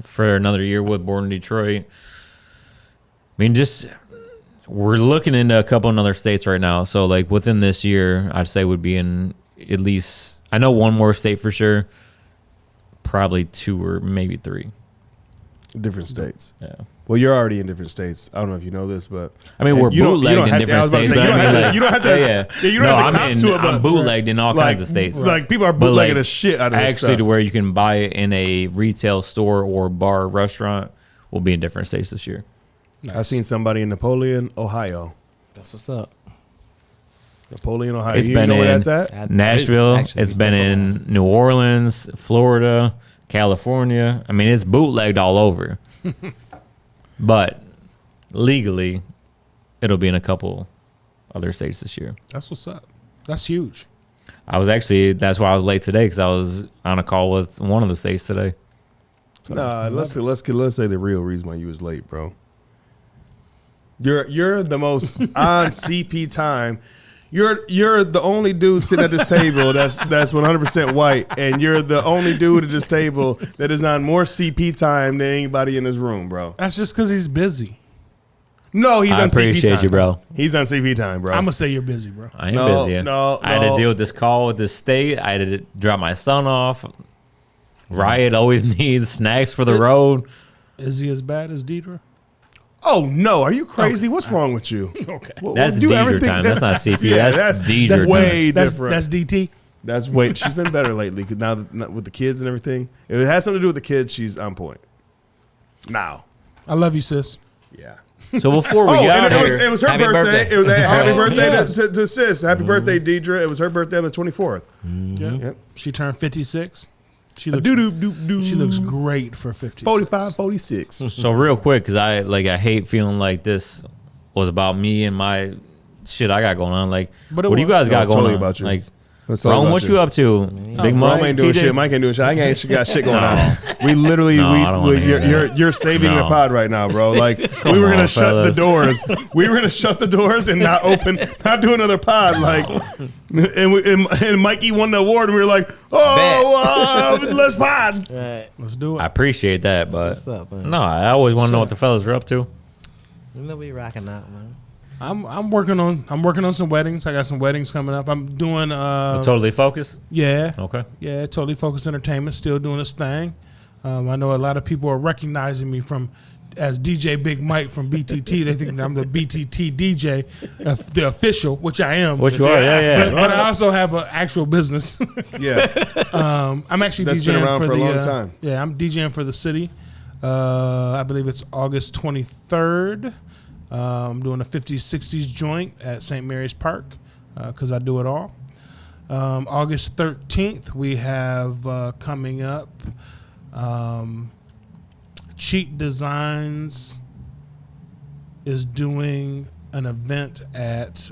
for another year with Born in Detroit. I mean, just we're looking into a couple in other states right now. So, like, within this year, I'd say would be in at least, I know one more state for sure, probably 2 or maybe 3. different states. Yeah. Well, you're already in different states. I don't know if you know this, but I mean, we're you don't- you don't bootlegged in have to- I was different about to states. say, But I mean, like, you don't have to. Yeah, you don't have to cop to it, but I'm bootlegged in all like, kinds of states. Like people are But, bootlegging like, the shit out of this actually, stuff. to where you can buy it in a retail store or bar or restaurant will be in different states this year. I seen somebody in Napoleon, Ohio. That's what's up. Napoleon, Ohio. It's you been know where in that's at? Nashville. Actually, It's been in New Orleans, Florida, California. I mean, it's bootlegged all over. But legally, it'll be in a couple other states this year. That's what's up. That's huge. That's why I was late today, because I was on a call with one of the states today. Nah, let's say the real reason why you was late, bro. You're the most on CP time. You're the only dude sitting at this table that's 100% white, and you're the only dude at this table that is on more CP time than anybody in this room, bro. That's just because he's busy. No, he's I on CP time. appreciate you, bro. He's on CP time, bro. I'm gonna say you're busy, bro. I am No, busy. no, I had to no. deal with this call with this state. I had to drop my son off. Riot always needs snacks for the road. Is he as bad as Deidre? Oh no, are you crazy? What's wrong with you? Okay. That's Deidre time. That's not CP. Yeah, that's Deidre that's time. way That's different. DT. That's way. She's been better lately. 'Cause now with the kids and everything, if it has something to do with the kids, she's on point. Now, I love you, sis. Yeah. So before we got and here, it was her Happy birthday. birthday. It was a happy Oh, birthday yes. to sis. Happy birthday, Deidre. It was her birthday on the 24th. Yep. She turned 56. She Doop, looks, doop, doop, doop. she looks great for 56. 45, 46. so real quick, because I hate feeling like this was about me and my shit I got going on. Like, But it what do you was. guys No, got it's going totally on? about you. Like, That's all Rome, about what you. you up to? Big Mike, Rome ain't doing TJ? shit. Mike ain't doing shit. I ain't got shit going No. on. We literally, No, I don't wanna hear you're saving the No. pod right now, bro. Like we were on, gonna shut the fellas. doors. We were gonna shut the doors and not do another pod. Like, and Mikey won the award, and we were like, let's pod. Right. Let's do it. I appreciate that, but What's up, man? no, I always want to know what the fellas are up to. You know we rocking out, man. I'm working on some weddings. I got some weddings coming up. I'm doing Totally focused. yeah. Okay. Yeah, Totally Focused Entertainment still doing its thing. I know a lot of people are recognizing me as DJ Big Mike from BTT. They think that I'm the BTT DJ, the official, which I am. What you are? Yeah. But I also have an actual business. Yeah, I'm actually That's DJing been around for a the, long time. Yeah, I'm DJing for the city. I believe it's August 23rd. I'm doing a 50s, 60s joint at St. Mary's Park because I do it all. August 13th, we have coming up Cheat Designs is doing an event at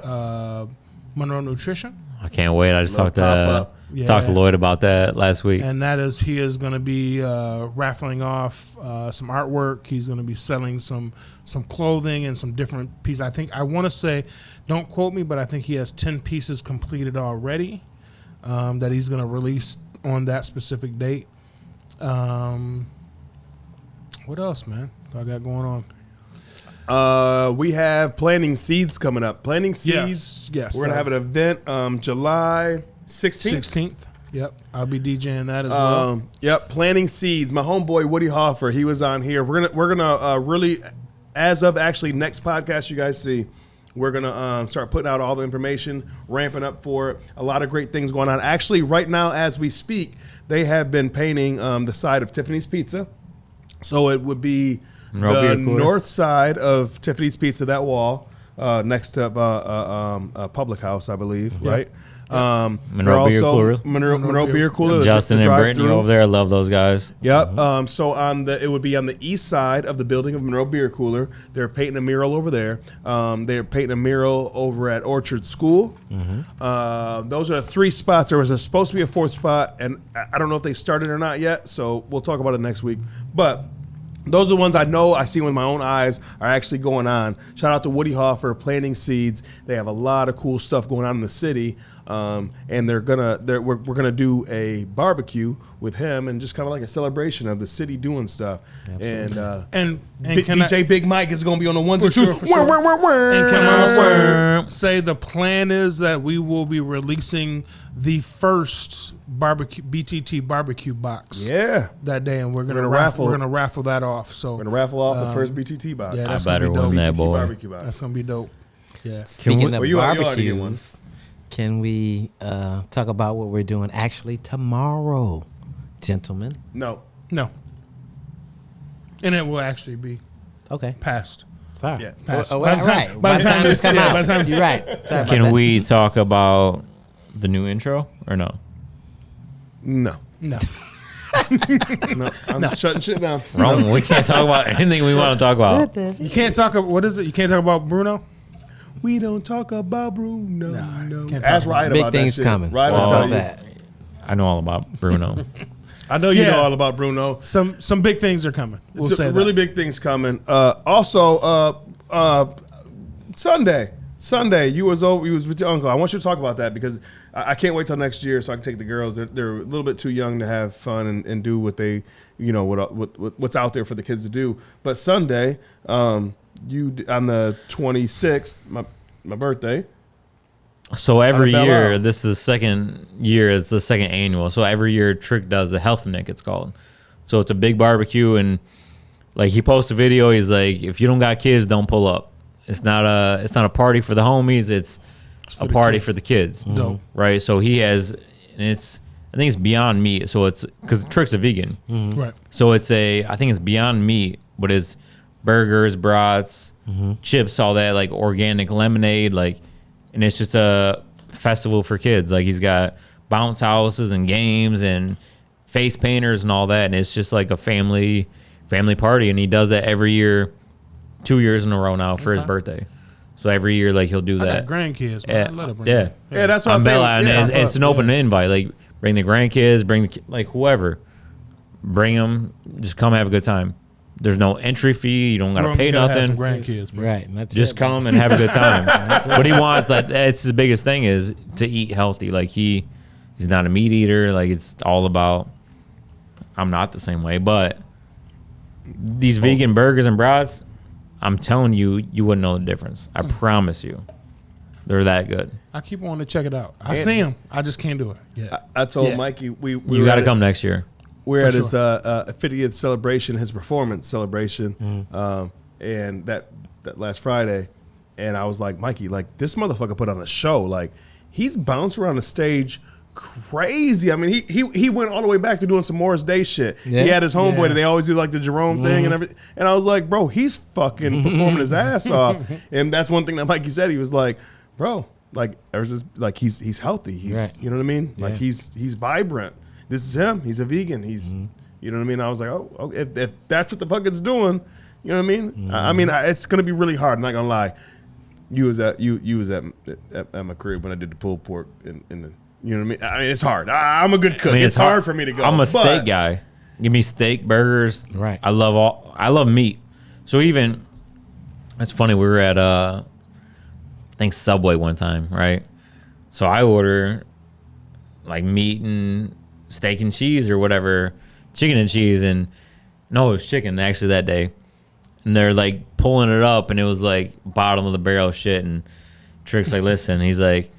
Monroe Nutrition. I can't wait. I just Little talked to Yeah. talked to Lloyd about that last week. And he is going to be raffling off some artwork. He's going to be selling some clothing and some different pieces. I want to say, don't quote me, but I think he has 10 pieces completed already that he's going to release on that specific date. What else, man? What I got going on? we have Planting Seeds coming up. Planting Seeds. Yes. We're gonna have an event July 16th. 16th. Yep. I'll be DJing that as well. Yep, Planting Seeds. My homeboy Woody Hoffer, he was on here. We're gonna really, as of actually next podcast you guys see, we're gonna start putting out all the information, ramping up for it. A lot of great things going on. Actually, right now as we speak, they have been painting the side of Tiffany's Pizza. So it would be the north side of Tiffany's Pizza, that wall next to Public House, I believe, right? Monroe Beer Cooler. Monroe Beer Cooler. Justin and Brittany over there. I love those guys. Yep. So it would be on the east side of the building of Monroe Beer Cooler. They're painting a mural over there. They're painting a mural over at Orchard School. Those are 3 spots. There was supposed to be a 4th spot, and I don't know if they started or not yet. So we'll talk about it next week. But those are the ones I know I see with my own eyes are actually going on. Shout out to Woody Hoffer, Planting Seeds. They have a lot of cool stuff going on in the city. And we're gonna do a barbecue with him and just kind of like a celebration of the city doing stuff. And DJ Big Mike is gonna be on the ones and For twos. sure, for sure. And can I also Wah. say the plan is that we will be releasing the first BTT barbecue box Yeah, that day, and we're gonna gonna raffle. We're gonna raffle that off. So we're gonna raffle off the first BTT box. yeah, I that's gonna better be dope. win that BTT boy. barbecue box. That's gonna be dope. Yeah. Speaking we- of you ought to get one. barbecues, can we talk about what we're doing actually tomorrow, gentlemen? No, No. And it will actually be Okay. passed. Sorry. Yeah. Passed. Oh, By the time- right. by the time this come yeah, out, by the time- you're right. Sorry about Can that. we talk about the new intro or no? no, No. no. I'm shutting shit down. Rome, we can't talk about anything we want to talk about. You can't talk about, what is it? You can't talk about Bruno? We don't talk about Bruno. No, can't Ask talk Ryan Big about things that shit. coming. Ryan will All tell of you. that. I know all about Bruno. I know you Yeah. know all about Bruno. Some big things are coming. We'll say really that. big things coming. Also, Sunday, you was with your uncle. I want you to talk about that because I can't wait till next year so I can take the girls. They're a little bit too young to have fun and do what they, what's out there for the kids to do. But Sunday, you on the 26th, my birthday. So every Bel year, Air. this is the second year, it's the second annual. So every year, Trick does a health nick, it's called. So it's a big barbecue, and like he posts a video, he's like, if you don't got kids, don't pull up. It's not a party for the homies, it's a party for the kids. Dope. Right? So he has, and I think it's Beyond Meat. So it's, because Trick's a vegan. Right. So I think it's Beyond Meat, but it's burgers, brats, chips, all that, like organic lemonade, like, and it's just a festival for kids. Like he's got bounce houses and games and face painters and all that, and it's just like a family party, and he does that every year, 2 years in a row now for his birthday. So every year, like he'll do that. I got grandkids, man. Let 'em bring Yeah, them. Yeah, that's what I'm Bella, saying. and Yeah. it's an open invite. Like bring the grandkids, bring the like whoever, bring them. Just come have a good time. There's no entry fee. You don't gotta pay You gotta have nothing. some grandkids, bro. Right. That's Just it, bro. come and have a good time. What he wants, like that's his biggest thing, is to eat healthy. Like he's not a meat eater. Like it's all about. I'm not the same way, but these vegan burgers and brats, I'm telling you, you wouldn't know the difference. I promise you, they're that good. I keep wanting to check it out. I see them. I just can't do it. Yeah. I told Yeah. Mikey we You got to come next year. We're For at his sure. 50th celebration, his performance celebration, and that last Friday, and I was like, Mikey, like this motherfucker put on a show. Like he's bounced around the stage crazy. I mean, he went all the way back to doing some Morris Day shit. Yeah. He had his homeboy Yeah. that they always do like the Jerome thing and everything. And I was like, bro, he's fucking performing his ass off. And that's one thing that Mikey said. He was like, bro, like there's just like he's healthy. He's Right. you know what I mean? Like Yeah. he's vibrant. This is him. He's a vegan. He's you know what I mean? I was like, oh, if that's what the fuck it's doing, you know what I mean? I mean, it's gonna be really hard. I'm not gonna lie. You was at my crib when I did the pulled pork in the. You know what I mean? It's hard. I'm a good cook. I mean, it's hard for me to go. I'm a but- steak guy. Give me steak, burgers. Right. I love meat. So even it's funny. We were at I think Subway one time, right? So I order like meat and steak and cheese or whatever, chicken and cheese, and no, it was chicken actually that day. And they're like pulling it up, and it was like bottom of the barrel shit. And Trick's like, listen, he's like,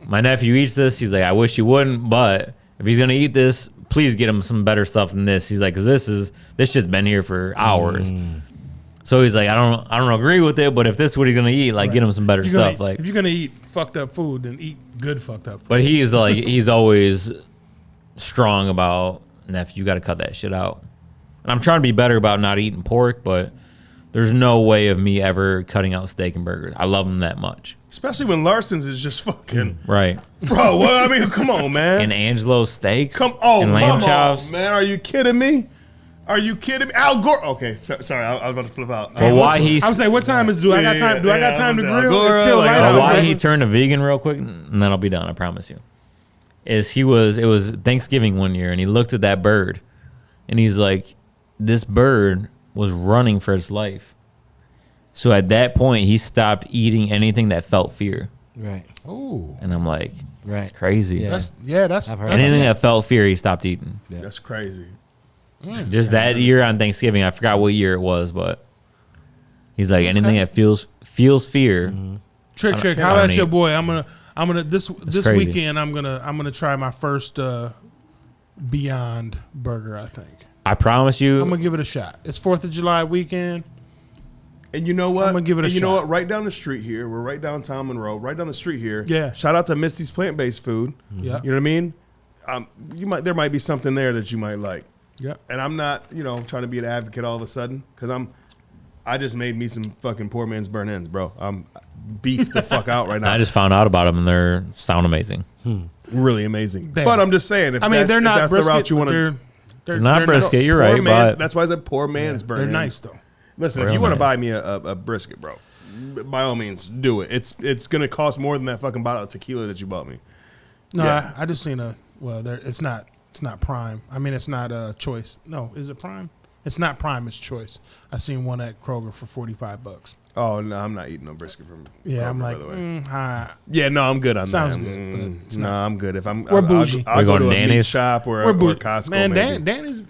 my nephew eats this. He's like, I wish he wouldn't, but if he's gonna eat this, please get him some better stuff than this. He's like, cause this shit's been here for hours. So he's like, I don't agree with it, but if this is what he's gonna eat, like, get him some better If you're gonna- stuff. Like, if you're gonna eat fucked up food, then eat good fucked up food. but he's like, he's always strong about, nephew, you got to cut that shit out. And I'm trying to be better about not eating pork, but there's no way of me ever cutting out steak and burgers. I love them that much. Especially when Larson's is just fucking, Right. bro. Well, I mean, come on, man. And Angelo's steaks. And lamb come chops. on, man. Are you kidding me? Are you kidding me? Al Gore. Okay, sorry, I was about to flip out. But why he's I was saying, what time is? Do I got time? Do I got time to Yeah, grill? Al It's still Gore, light like, out. why right? he turned a vegan real quick, and then I'll be done. I promise you. It was Thanksgiving one year, and he looked at that bird, and he's like, this bird was running for its life. So at that point, he stopped eating anything that felt fear. Right. Ooh, And I'm like, Right. it's crazy. Yeah. that's I've heard Anything that felt fear, he stopped eating. That's crazy. Just that year on Thanksgiving, I forgot what year it was, but he's like, anything that feels fear. Trick. I Holla don't at your eat. boy. I'm gonna this crazy. weekend. I'm gonna try my first Beyond Burger. I think I promise I'm you, gonna give it a shot. It's 4th of July weekend. And you know what? I'm gonna give it a and you know shot. what? Right down the street here, we're right downtown Monroe, right down the street here. Yeah. Shout out to Misty's Plant-Based Food. Yeah. You know what I mean? There might be something there that you might like. Yeah. And I'm not, trying to be an advocate all of a sudden, because I just made me some fucking poor man's burnt ends, bro. I'm beefed the fuck out right now. I just found out about them, and they sound amazing. Really amazing. Damn. But I'm just saying, if I mean, they're not that's brisket. the route you want They're, to. they're Not they're brisket, you're right, but that's why I said poor man's burnt They're ends. nice though. Listen, if Real you want to nice. buy me a brisket, bro, by all means, do it. It's gonna cost more than that fucking bottle of tequila that you bought me. No, Yeah. I just seen it's not Prime. I mean, it's not Choice. No, is it Prime? It's not Prime. It's Choice. I seen one at Kroger for $45. Oh no, I'm not eating no brisket from. Yeah, Kroger, I'm by like, the way. yeah, No, I'm good on Sounds that. good, but it's no, not. I'm good. If I'm, We're bougie. I'll We're go going to a meat Danny's? shop or we're or bougie. Costco. Man, maybe. Danny's.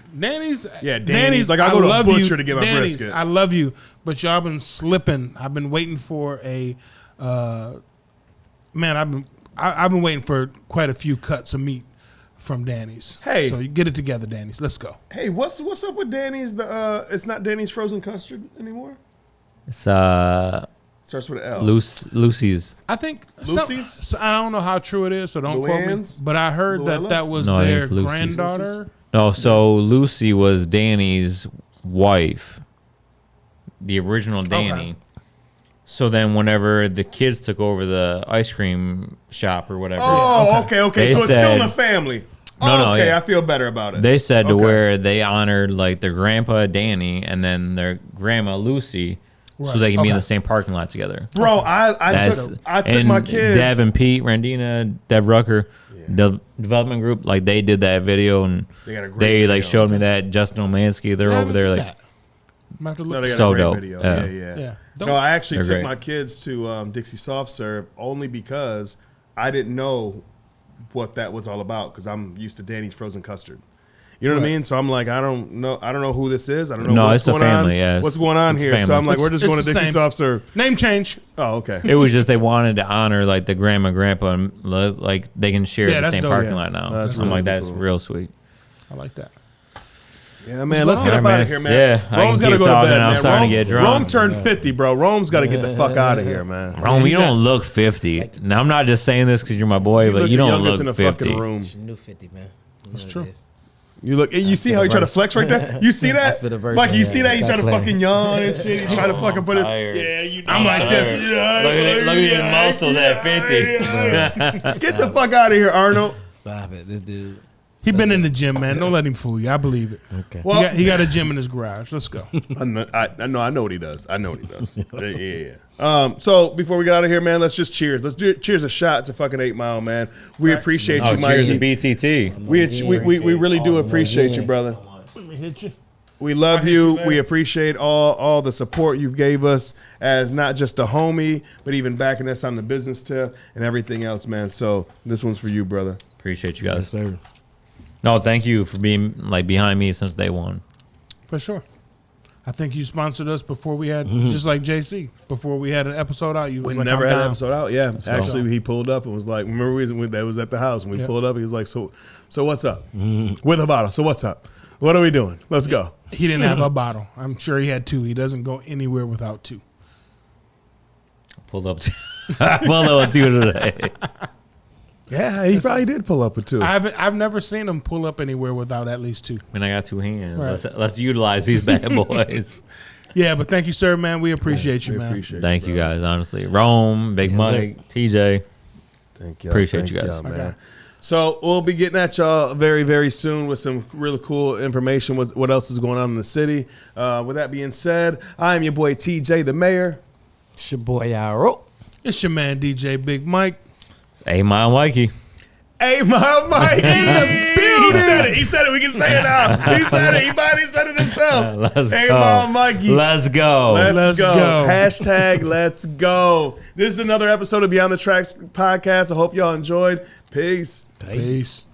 Yeah, Danny's. Like, I'll go to a love butcher you, to get my Danny's, brisket. I love you, but y'all been slipping. I've been waiting for a. Man, I've been waiting for quite a few cuts of meat from Danny's. Hey. So you get it together, Danny's. Let's go. Hey, what's up with Danny's? It's not Danny's frozen custard anymore. it's Starts with an L. Lucy's. I think Lucy's? I don't know how true it is, so don't quote me. Luann's? But I heard Luella? that was No, I think their it's Lucy's. granddaughter. No, so Lucy was Danny's wife. the original Danny. So then whenever the kids took over the ice cream shop or whatever. Oh, okay. They So it's still in said- the family. No, Okay, yeah. I feel better about it. They said to Okay. where they honored like their grandpa Danny and then their grandma Lucy, so they can be in the same parking lot together. Bro, I took and my kids. Dev and Pete, Randina, Dev Rucker, the development group, like they did that video and They got a great they video. like showed me that Justin Omansky. They're over there like I'm have to No, look. they got So a great dope. video. Yeah. Yeah. Dope. No, I actually They're took great. my kids to Dixie Soft Serve only because I didn't know what that was all about because I'm used to Danny's frozen custard. You know what I mean? So I'm like, I don't know who this is. I don't know No, what's it's a going family, on. yeah, What's it's- going on it's here? So family. I'm like, we're just It's going to the Dixie same. Soft Serve. Name change. Oh, okay. it was just they wanted to honor like the grandma grandpa and like they can share Yeah, the that's same dope. parking Yeah. lot now. That's So I'm really like that's cool. real sweet. I like that. Yeah, man. Let's get All up right, out man. of here, man. Yeah, I Rome's can got to keep go to talking. bed, I'm man. starting to get drunk. Rome turned 50, bro. Rome's got to get the fuck out of here, man. Rome, you he's don't look 50. Now I'm not just saying this because you're my boy, but look you the don't youngest look in the 50. fucking room. It's new 50, man. That's true. You look. You see how he trying to flex right there? You see that? spit a verse Like on you that. see that? He Stop trying to playing. fucking yawn and shit. He trying to fucking put it. tired. Yeah, you. I'm like tired. that. Yeah, Look at his muscles at 50. Get the fuck out of here, Arnold. Stop it. This dude. He been in the gym, man. Don't let him fool you. I believe it. Okay. Well, He got a gym in his garage. Let's go. I know what he does. I know what he does. Yeah. So before we get out of here, man, let's just cheers. Let's cheers a shot to fucking 8 Mile, man. We appreciate Oh, you, cheers to Mikey. BTT. We really do appreciate you, brother. Let me hit you. We love you. We appreciate all the support you gave us as not just a homie, but even backing us on the business tip and everything else, man. So this one's for you, brother. Appreciate you guys. Sir. No, thank you for being like behind me since day one. For sure. I think you sponsored us before we had, just like JC, before we had an episode out. You was We like, never I'm had an down. episode out. Yeah, go. actually, he pulled up and was like, "Remember we that was at the house and we Yeah. pulled up. He was like, so what's up with a bottle? So what's up? What are we doing? Let's go." He didn't have a bottle. I'm sure he had 2. He doesn't go anywhere without 2. Pulled up, pulled up with you today. Yeah, he probably did pull up with 2. I've never seen him pull up anywhere without at least 2. I mean, I got 2 hands. Right. Let's utilize these bad boys. Yeah, but thank you, sir, man. We appreciate you, We man. appreciate Thank you brother. guys, honestly. Rome, Big Mike, TJ. Thank you. Appreciate you guys. man. So we'll be getting at y'all very, very soon with some really cool information. What else is going on in the city? With that being said, I am your boy TJ, the mayor. It's your boy, Yaro. It's your man, DJ Big Mike. 8 Mile Mikey. 8 Mile Mike in the building. He said it. We can say it now. He said it. He might have said it himself. Let's 8 go. Mile Mikey. Let's go. Let's go. go. Hashtag let's go. This is another episode of Beyond the Tracks podcast. I hope y'all enjoyed. Peace. Peace.